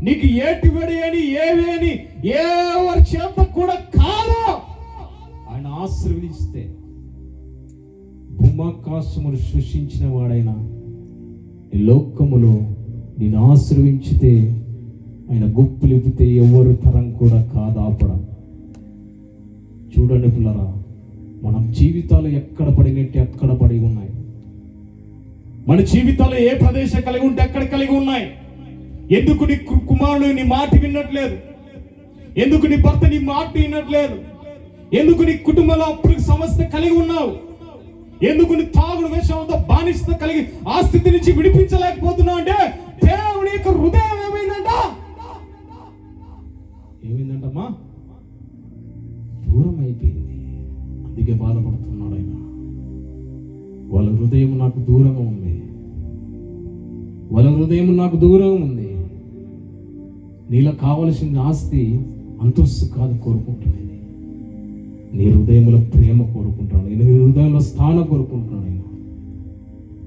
నీకు ఏటివడి అని ఏవి అని ఎవరి చేత కూడా కాదు. ఆయన ఆశీర్వదిస్తే, భూమాకాశములు సృష్టించిన వాడైనా ఈ లోకములో నేను ఆశీర్వించితే ఆయన గుప్పులిపితే ఎవరు తరం కూడా కాదు ఆపడం. చూడండి పిల్లరా, మన జీవితాలు ఎక్కడ పడినట్టు అక్కడ పడి ఉన్నాయి. మన జీవితాలు ఏ ప్రదేశం కలిగి ఉంటే అక్కడ కలిగి ఉన్నాయి. ఎందుకు నీ కుమారుడు నీ మాట వినట్లేదు? ఎందుకు నీ భర్త నీ మాట వినట్లేదు? ఎందుకు నీ కుటుంబంలో అప్పుడు సమస్య కలిగి ఉన్నావు? ఎందుకు నీ తాగుడు వేషంతో బానిసత కలిగి ఆ స్థితి నుంచి విడిపించలేకపోతున్నావు అంటే దేవుని యొక్క హృదయం ఏమైందంటమ్మా? దూరం అయిపోయింది. అందుకే బాధపడుతున్నాడు ఆయన. వాళ్ళ హృదయం నాకు దూరంగా ఉంది, వాళ్ళ హృదయం నాకు దూరంగా ఉంది. నీలో కావలసిన ఆస్తి అంతస్తు కాదు కోరుకుంటున్నది, నీ హృదయంలో ప్రేమ కోరుకుంటున్నాడు, నీ హృదయంలో స్థానం కోరుకుంటున్నాడు ఆయన,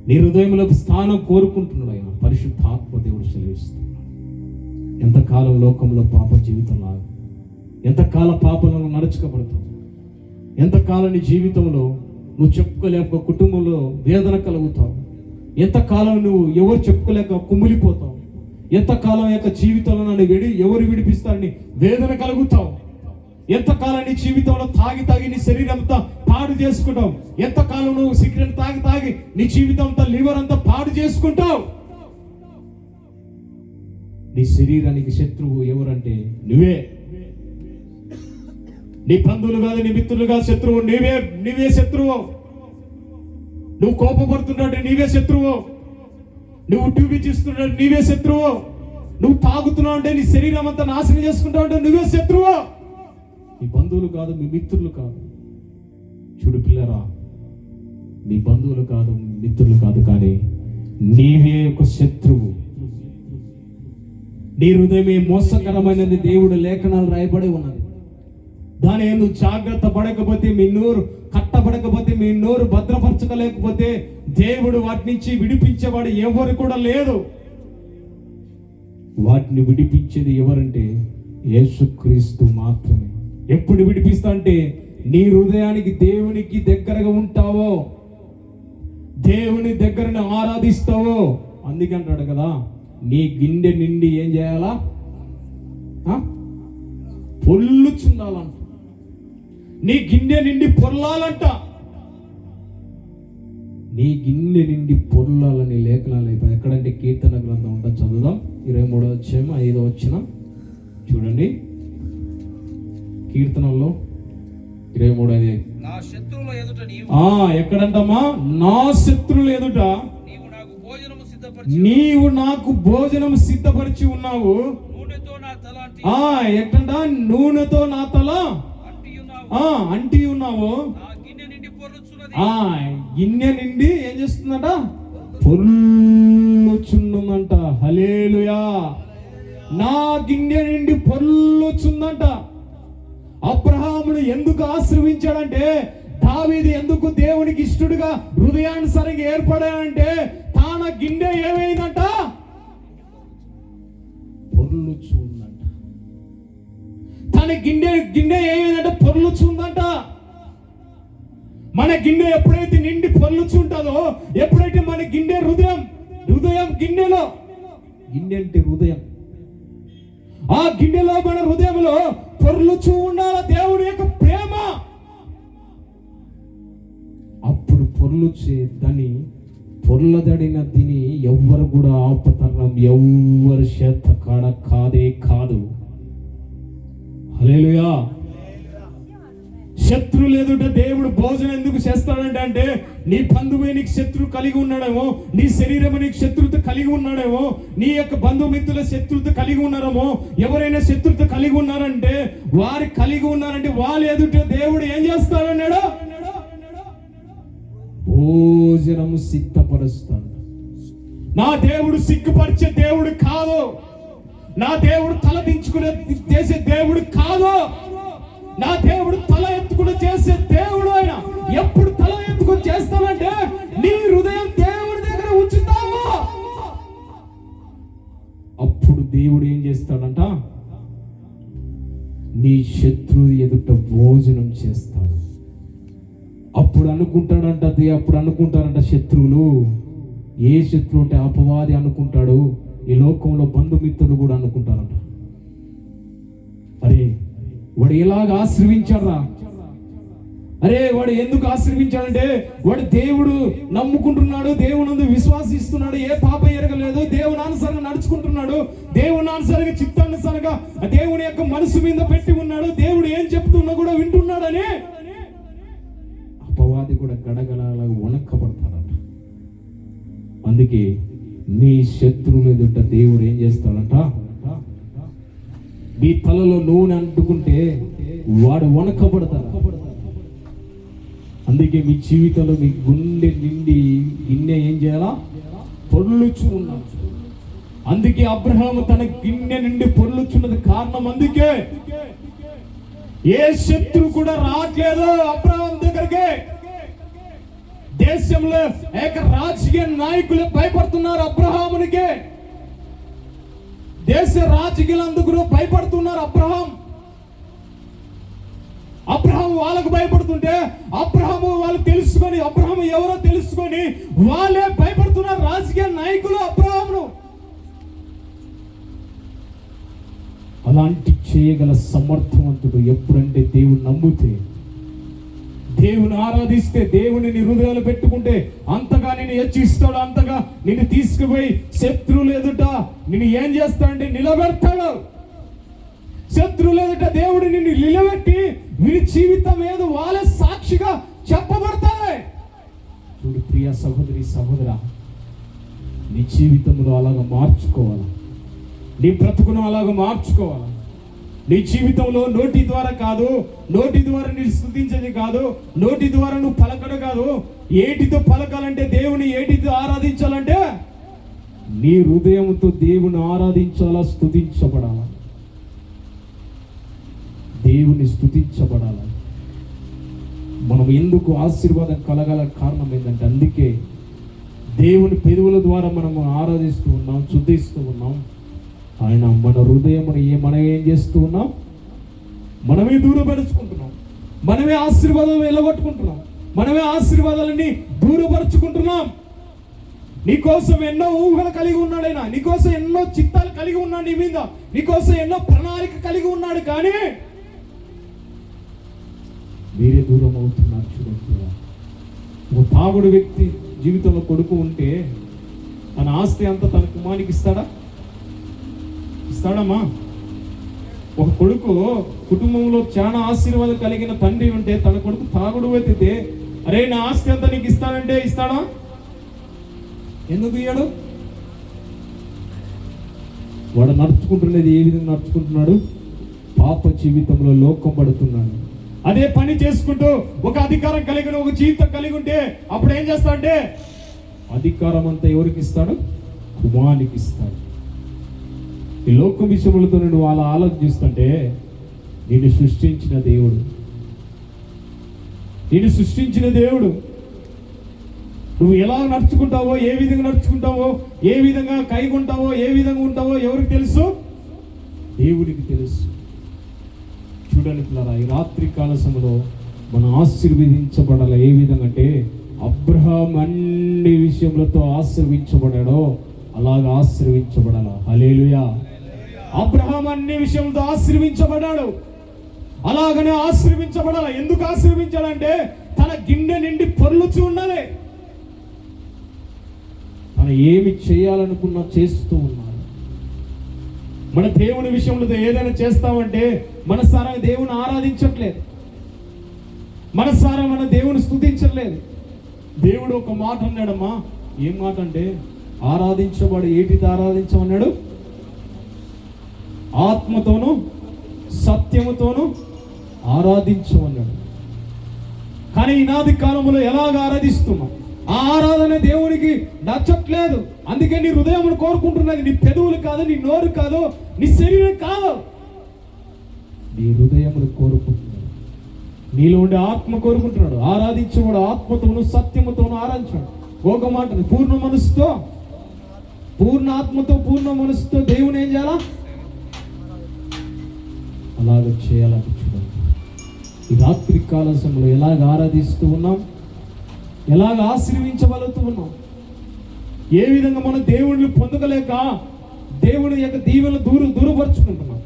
నీ హృదయంలో స్థానం కోరుకుంటున్నాడు ఆయన. పరిశుద్ధాత్మ దేవుడు సెలవిస్తున్నాడు. ఎంతకాలం లోకంలో పాప జీవితంలో, ఎంతకాలం పాపంలో నడుచుకోబడతావు, ఎంతకాలం నీ జీవితంలో నువ్వు చెప్పుకోలేక కుటుంబంలో వేదన కలుగుతావు, ఎంతకాలం నువ్వు ఎవరు చెప్పుకోలేక కుమిలిపోతావు, ఎంతకాలం యొక్క జీవితంలో నన్ను ఎవరు విడిపిస్తారని వేదన కలుగుతావు, ఎంతకాలం నీ జీవితంలో తాగి నీ శరీరం అంతా పాడు చేసుకుంటావు, ఎంతకాలం నువ్వు సిగరెట్ తాగి నీ జీవితం అంతా లివర్ అంతా పాడు చేసుకుంటావు. నీ శరీరానికి శత్రువు ఎవరంటే నువ్వే. నీ బంధువులు కాదు, నీ మిత్రులు కాదు శత్రువు, నీవే శత్రువు. నువ్వు కోపపడుతున్నాడు నీవే శత్రువు, నువ్వు టీవీ చూస్తున్నాడు నీవే శత్రువు, నువ్వు తాగుతున్నావు అంటే నీ శరీరం అంతా నాశనం చేసుకుంటావు అంటే నువ్వే శత్రువు. నీ బంధువులు కాదు, మీ మిత్రులు కాదు. చూడు పిల్లరా, నీ బంధువులు కాదు, మిత్రులు కాదు, కానీ నీవే ఒక శత్రువు. నీ హృదయమే మోసకరమైనది దేవుడు లేఖనాలు రాయబడి ఉన్నది. దాని నువ్వు జాగ్రత్త పడకపోతే మీ నోరు కట్ట కట్టబడకపోతే, మీ నోరు భద్రపరచలేకపోతే దేవుడు వాటి నుంచి విడిపించేవాడు ఎవరు కూడా లేదు. వాటిని విడిపించేది ఎవరంటే యేసుక్రీస్తు మాత్రమే. ఎప్పుడు విడిపిస్తా అంటే నీ హృదయానికి దేవునికి దగ్గరగా ఉంటావో, దేవుని దగ్గరని ఆరాధిస్తావో. అందుకంటాడు కదా, నీ గిన్నె నిండి ఏం చేయాలా? పొల్లుచుండాలంట. నీ గిన్నె నిండి పొర్లాలంట. నీ గిన్నె నిండి పొర్లాలని లేఖనాలు అయిపోయి ఎక్కడంటే కీర్తన గ్రంథం ఉంటా, చదువుదాం. 23వ అధ్యాయం 5వ వచనం చూడండి. కీర్తనలో 23 నా శత్రువుల ఎదుట ఎక్కడంటమ్మా? నా శత్రువుల ఎదుట నీవు నాకు భోజనం సిద్ధపరిచి ఉన్నావు. ఎట్టంట? నూనెతో నా తల అంటి ఉన్నావు. గిన్నె నిండి ఏం చేస్తుందంట? పొర్లుచుందంట. హల్లెలూయా. నా గిన్నె నిండి పొర్లుచుందంట. అబ్రహామును ఎందుకు ఆశ్రయించాడంటే, దావీదు ఎందుకు దేవునికి ఇష్టడుగా హృదయానుసారంగా ఏర్పడాడంటే, తన గిన్నె ఏమైందంట? పొర్లుచుందంట. తన గిన్నె ఏమైందంటే పొర్లుచుందంట. మన గిన్నె ఎప్పుడైతే నిండి పొర్లుచుంటుందో, ఎప్పుడైతే మన గిన్నె హృదయం గిన్నెలో, గిన్నె అంటే హృదయం, ఆ గిన్నెలో మన హృదయంలో పొర్లుచూ ఉండాల దేవుడి యొక్క ప్రేమ. అప్పుడు పొర్లుచే దాన్ని, పొర్లదడిన తిని ఎవ్వరు కూడా ఆపతరం, ఎవ్వరు చేత కాదే కాదు. హల్లెలూయా. శత్రువులు ఎదుట దేవుడు భోజనం ఎందుకు చేస్తాడంటే, అంటే నీ బంధువే నీకు శత్రువు కలిగి ఉన్నాడేమో, నీ శరీరం నీకు శత్రుత కలిగి ఉన్నాడేమో, నీ యొక్క బంధుమిత్రుల శత్రుత కలిగి ఉన్నారేమో. ఎవరైనా శత్రుత కలిగి ఉన్నారంటే, వారు కలిగి ఉన్నారంటే వాళ్ళ ఎదుట దేవుడు ఏం చేస్తాడన్నాడు? భోజనము సిద్ధపరుస్తాడు. నా దేవుడు సిగ్గుపరిచే దేవుడు కాదు. నా దేవుడు తల దించుకునే చేసే దేవుడు కాదు. నా దేవుడు తల ఎత్తుకుని చేసే దేవుడు. ఆయన ఎప్పుడు తల ఎత్తుకుని చేస్తామంటే, నీ హృదయం దేవుడి దగ్గర ఉంచుతావా, అప్పుడు దేవుడు ఏం చేస్తాడంట? నీ శత్రువు ఎదుట భోజనం చేస్తాడు. అప్పుడు అనుకుంటారంట శత్రువులు, ఏ శత్రువు అంటే అపవాది అనుకుంటాడు. ఈ లోకంలో బంధుమిత్రులు కూడా అనుకుంటారంట, అరే వాడు ఎలాగ ఆశ్రయించాడా, అరే వాడు ఎందుకు ఆశ్రయించాడంటే వాడు దేవుడు నమ్ముకుంటున్నాడు, దేవుని విశ్వాసిస్తున్నాడు, ఏ పాప ఎరగలేదు, దేవుని అనుసరంగా నడుచుకుంటున్నాడు, దేవుని అనుసరంగా చిత్తానుసారంగా దేవుని యొక్క మనసు మీద పెట్టి ఉన్నాడు, దేవుడు ఏం చెప్తున్నా కూడా వింటున్నాడని అపవాది కూడా గడగడలా వణక్కబడతాడంట. అందుకే నీ శత్రువుల ఎదుట దేవుడు ఏం చేస్తాడంట? మీ తలలో నూనె అంటుకుంటే వాడు వణకబడతాడు. అందుకే మీ జీవితంలో మీ గుండె నిండి గిన్నె ఏం చేయాలా? పొర్లుచు ఉన్నాడు. అందుకే అబ్రహాము తన గిన్నె నిండి పొర్లుచున్నది కారణం. అందుకే ఏ శత్రువు కూడా రావట్లేదు అబ్రహాం దగ్గరికి. దేశంలో ఏక రాజకీయ నాయకులు భయపడుతున్నారు అబ్రహామునికి. దేశ రాజకీయాలందుకు భయపడుతున్నారు అబ్రహాం వాళ్ళకు భయపడుతుంటే, అబ్రహాము వాళ్ళు తెలుసుకొని, అబ్రహాము ఎవరో తెలుసుకొని వాళ్ళే భయపడుతున్నారు రాజకీయ నాయకులు అబ్రహామును. అలాంటి చేయగల సమర్థవంతుడు ఎప్పుడంటే దేవుని నమ్మితే, దేవుని ఆరాధిస్తే, దేవుని నీ హృదయాలు పెట్టుకుంటే అంతగా నిన్ను హెచ్చిస్తాడు, అంతగా నిన్ను తీసుకుపోయి శత్రువులు ఎదుట నిన్ను ఏం చేస్తాడంటే నిలబెడతాడు. శత్రువులు ఎదుట దేవుడు నిన్ను నిలబెట్టి వీరి జీవితం ఏదో వాళ్ళ సాక్షిగా చెప్పబడతాయి. చూడు ప్రియ సహోదరి సహోదరా, నీ జీవితంలో అలాగా మార్చుకోవాలి, నీ బ్రతుకును అలాగా మార్చుకోవాలి. నీ జీవితంలో నోటి ద్వారా కాదు, నోటి ద్వారా నీవు స్తుతించేది కాదు, నోటి ద్వారా నువ్వు పలకడు కాదు. ఏటితో పలకాలంటే, దేవుని ఏటితో ఆరాధించాలంటే నీ హృదయంతో దేవుని ఆరాధించాలా, స్తుతించబడాలా, దేవుని స్తుతించబడాలి. మనం ఎందుకు ఆశీర్వాదం కలగాల కారణం ఏంటంటే, అందుకే దేవుని పెదవుల ద్వారా మనము ఆరాధిస్తూ ఉన్నాం, స్తుతిస్తూ ఉన్నాం. ఆయన మన హృదయమును మనం ఏం చేస్తూ ఉన్నాం? మనమే దూరపరుచుకుంటున్నాం, మనమే ఆశీర్వాదం వెళ్ళగొట్టుకుంటున్నాం, మనమే ఆశీర్వాదాలని దూరపరుచుకుంటున్నాం. నీకోసం ఎన్నో ఊహలు కలిగి ఉన్నాడు ఆయన, నీకోసం ఎన్నో చిత్తాలు కలిగి ఉన్నాడు నీ మీద, నీకోసం ఎన్నో ప్రణాళిక కలిగి ఉన్నాడు. కానీ మీరే దూరం అవుతున్నారు. చూడండి, ఒక తాగుడు వ్యక్తి జీవితంలో కొడుకు ఉంటే తన ఆస్తి అంతా తన కుమారునికి ఇస్తాడా? ఇస్తాడమ్మా? ఒక కొడుకు కుటుంబంలో చాలా ఆశీర్వాదం కలిగిన తండ్రి ఉంటే తన కొడుకు తాగుడు వెతితే, అరే నా ఆస్తి అంతా నీకు ఇస్తానంటే ఇస్తాడా? ఎందుకు ఇయ్యాడు? వాడు నడుచుకుంటున్నది ఏ విధంగా నడుచుకుంటున్నాడు? పాప జీవితంలో లోకం పడుతున్నాడు. అదే పని చేసుకుంటూ ఒక అధికారం కలిగిన ఒక జీవితం కలిగి ఉంటే అప్పుడు ఏం చేస్తాడంటే, అధికారం అంతా ఎవరికి ఇస్తాడు? కుమారునికి ఇస్తాడు. ఈ లోక విషయములతో నువ్వు అలా ఆలోచిస్తుంటే, నిన్ను సృష్టించిన దేవుడు, నిన్ను సృష్టించిన దేవుడు నువ్వు ఎలా నడుచుకుంటావో, ఏ విధంగా నడుచుకుంటావో, ఏ విధంగా కైగుంటావో, ఏ విధంగా ఉంటావో ఎవరికి తెలుసు? దేవుడికి తెలుసు. చూడండి పిల్లరా, ఈ రాత్రి కాల సమయంలో మనం ఆశీర్వదించబడాలి. ఏ విధంగా అంటే, అబ్రహాం అన్ని విషయములతో ఆశీర్వించబడాడో అలాగా ఆశీర్వించబడాలి. హల్లెలూయా. అబ్రహాం అన్ని విషయంతో ఆశీర్వించబడ్డాడు, అలాగనే ఆశీర్వించబడాలి. ఎందుకు ఆశీర్వించాడంటే, తన గిన్నె నిండి పొర్లుచు ఉన్నది. మనం ఏమి చేయాలనుకున్నా చేస్తూ ఉన్నారు. మన దేవుని విషయంలో ఏదైనా చేస్తామంటే మనసారా దేవుని ఆరాధించట్లేదు, మనసారా మన దేవుని స్తుతించట్లేదు. దేవుడు ఒక మాట అన్నాడమ్మా. ఏం మాట అంటే, ఆరాధించబడు. ఏటిది ఆరాధించమన్నాడు? ఆత్మతోను సత్యముతోను ఆరాధించమన్నాడు. కానీ ఈనాది కాలంలో ఎలాగ ఆరాధిస్తున్నాం? ఆ ఆరాధన దేవునికి నచ్చట్లేదు. అందుకే నీ హృదయం కోరుకుంటున్నది నీ పెదవులు కాదు, నీ నోరు కాదు, నీ శరీరం కాదు, నీ హృదయమును కోరుకుంటున్నాడు. నీలో ఉండే ఆత్మ కోరుకుంటున్నాడు. ఆరాధించేవాడు ఆత్మతోను సత్యముతోను ఆరాధించాడు. ఒక మాట, పూర్ణ మనసుతో, పూర్ణ ఆత్మతో, పూర్ణ మనసుతో దేవుని ఏం చేయాలా? అలాగ చేయాలని చూడండి. ఈ రాత్రి కాల సమయంలో ఎలాగ ఆరాధిస్తూ ఉన్నాం, ఎలాగ ఆశీర్వించబడుతూ ఉన్నాం, ఏ విధంగా మనం దేవుడిని పొందగలేక దేవుని యొక్క దీవెనలు దూరపరుచుకుంటున్నాం.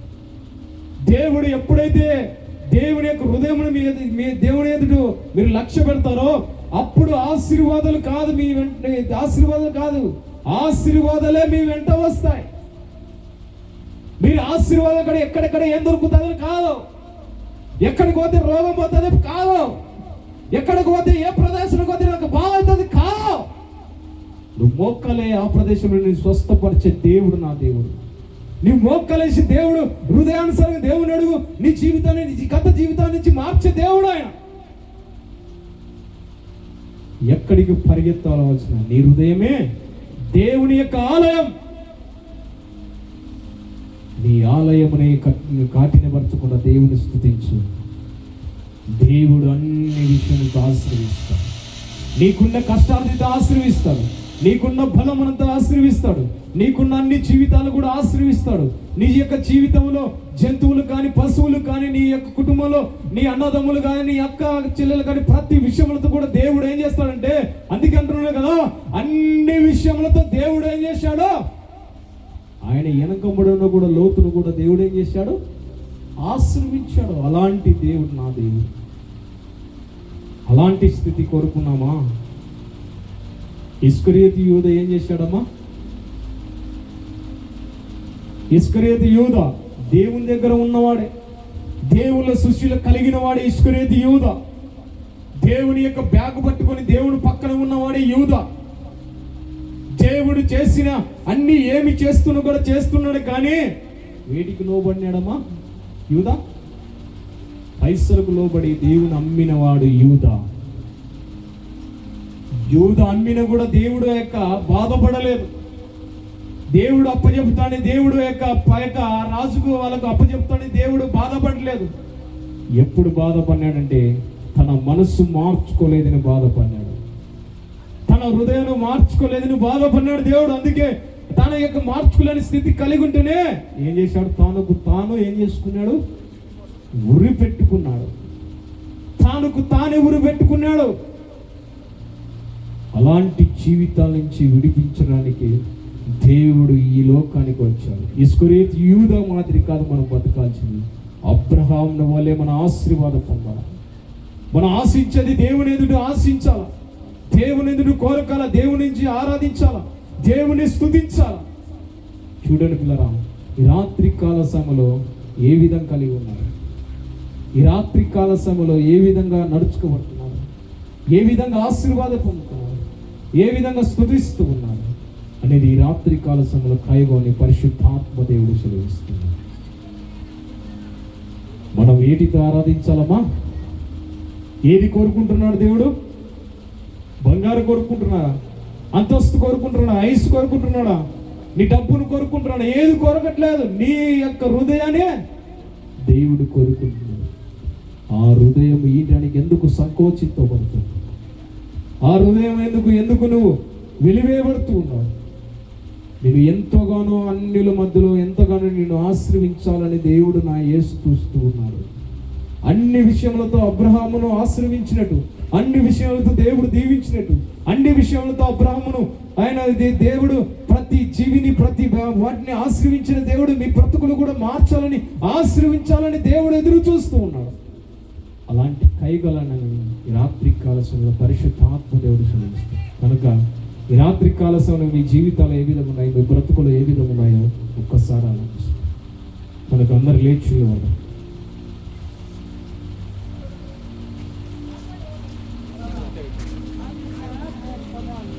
దేవుడు ఎప్పుడైతే దేవుని యొక్క హృదయమును మీ దేవుని ఎదుట మీరు లక్ష్య పెడతారో అప్పుడు ఆశీర్వాదాలు కాదు మీ వెంట, ఆశీర్వాదాలు కాదు, ఆశీర్వాదాలే మీ వెంట వస్తాయి. మీరు ఆశీర్వాదం కూడా ఎక్కడెక్కడ ఏం దొరుకుతుందని కాదు, ఎక్కడికి పోతే రోగం పోతుంది కాదు, ఎక్కడికి పోతే ఏ ప్రదేశానికి పోతే నాకు బాగుంటుంది కాదు. నువ్వు మోక్కలే ఆ ప్రదేశంలో నేను స్వస్థపరిచే దేవుడు నా దేవుడు. నువ్వు మోక్కలేసి దేవుడు హృదయానుసారంగా దేవుని అడుగు, నీ జీవితాన్ని, నీ గత జీవితాన్ని నుంచి మార్చే దేవుడు ఆయన. ఎక్కడికి పరిగెత్తాల్సిన నీ హృదయమే దేవుని యొక్క ఆలయం. నీ ఆలయమునే కాటినపరచుకున్న దేవుని స్తుతించు. దేవుడు అన్ని విషయాలతో ఆశీర్విస్తాడు. నీకున్న కష్టాలతో ఆశీర్విస్తాడు, నీకున్న బలమునంతా ఆశీర్విస్తాడు, నీకున్న అన్ని జీవితాలు కూడా ఆశీర్విస్తాడు. నీ యొక్క జీవితంలో జంతువులు కానీ, పశువులు కానీ, నీ యొక్క కుటుంబంలో నీ అన్నదమ్ములు కానీ, నీ అక్క చెల్లెలు కానీ, ప్రతి విషయములతో కూడా దేవుడు ఏం చేస్తాడంటే, అందుకే అంటున్నాడు కదా, అన్ని విషయములతో దేవుడు ఏం చేశాడు? ఆయన వెనకబడిన కూడా లోతును కూడా దేవుడు ఏం చేశాడు? ఆశీర్వించాడు. అలాంటి దేవుడు నా దేవుడు. అలాంటి స్థితి కోరుకున్నామా? ఇస్కరియోతు యూదా ఏం చేశాడమ్మా? ఇస్కరియోతు యూదా దేవుని దగ్గర ఉన్నవాడే, దేవుళ్ళ సృష్టిలో కలిగిన వాడే ఇస్కరియోతు యూదా. దేవుని యొక్క బ్యాగ్ పట్టుకొని దేవుని పక్కన ఉన్నవాడే యూదా. దేవుడు చేసిన అన్ని ఏమి చేస్తున్నా కూడా చేస్తున్నాడు, కానీ వేటికి లోబడినాడమ్మా యూదా? పైసలకు లోబడి దేవుని అమ్మినవాడు యూదా. యూదా అమ్మిన కూడా దేవుడు యొక్క బాధపడలేదు. దేవుడు అప్పచెప్తాడని, దేవుడు యొక్క రాజుకు వాళ్ళకు అప్పచెప్తాడని దేవుడు బాధపడలేదు. ఎప్పుడు బాధపడినాడంటే, తన మనస్సు మార్చుకోలేదని బాధపడ్డాడు, తన హృదయాన్ని మార్చుకోలేదని బాధపడ్డాడు దేవుడు. అందుకే తన యొక్క మార్చుకోలేని స్థితి కలిగి ఉంటేనే ఏం చేశాడు, తాను ఏం చేసుకున్నాడు, ఉరి పెట్టుకున్నాడు, తానే ఉరి పెట్టుకున్నాడు. అలాంటి జీవితాల నుంచి విడిపించడానికి దేవుడు ఈ లోకానికి వచ్చాడు. ఇస్కరియోతు యూదా మాదిరి కాదు మనం బతకాల్సింది, అబ్రహామును వలె మన ఆశీర్వాదం పొందాలి. మనం ఆశించేది దేవుని ఎదుట ఆశించాల, దేవుని ఎదుట కోరకాల, దేవుని నుంచి ఆరాధించాల, దేవుని స్తుతించాల. చూడండి పిల్లరా, ఈ రాత్రి కాల సమయంలో ఏ విధంగా కలిగి ఉన్నారు, ఈ రాత్రి కాల సమయంలో ఏ విధంగా నడుచుకోబడుతున్నారు, ఏ విధంగా ఆశీర్వాదం పొందుతున్నారు, ఏ విధంగా స్తుతిస్తూ ఉన్నారు అనేది ఈ రాత్రి కాల సమయంలో కైగోని పరిశుద్ధాత్మ దేవుడు సెలవిస్తున్నాడు. మనం ఏటితో ఆరాధించాలమ్మా? ఏది కోరుకుంటున్నాడు దేవుడు? బంగారు కోరుకుంటున్నాడా? అంతస్తు కోరుకుంటున్నాడా? ఐస్ కోరుకుంటున్నాడా? నీ డబ్బును కోరుకుంటున్నాడా? ఏది కోరకట్లేదు, నీ యొక్క హృదయాన్ని దేవుడు కోరుకుంటున్నాడు. ఆ హృదయం ఈయడానికి ఎందుకు సంకోచితో పడుతుంది? ఆ హృదయం ఎందుకు నువ్వు వెలివేయబడుతూ ఉన్నావు? నేను ఎంతగానో అన్యుల మధ్యలో ఎంతగానో నిన్ను ఆశ్రయించాలని దేవుడు నా యేసు చూస్తూ ఉన్నాడు. అన్ని విషయములతో అబ్రహామును ఆశ్రయించినట్టు, అన్ని విషయాలతో దేవుడు దీవించినట్టు, అన్ని విషయాలతో అబ్రహామును ఆయన దేవుడు ప్రతి జీవిని ప్రతి వాటిని ఆశ్రయించిన దేవుడు మీ బ్రతుకులు కూడా మార్చాలని ఆశ్రయించాలని దేవుడు ఎదురు చూస్తూ ఉన్నాడు. అలాంటి కైగలను ఈ రాత్రి కాల సమయంలో పరిశుద్ధాత్మ దేవుడు సెలవిస్తాడు. కనుక ఈ రాత్రి కాల సమయంలో మీ జీవితాలు ఏ విధంగా ఉన్నాయో, మీ బ్రతుకులు ఏ విధంగా ఉన్నాయో ఒక్కసారి ఆలోచిస్తాం. మనకు అందరు లేచి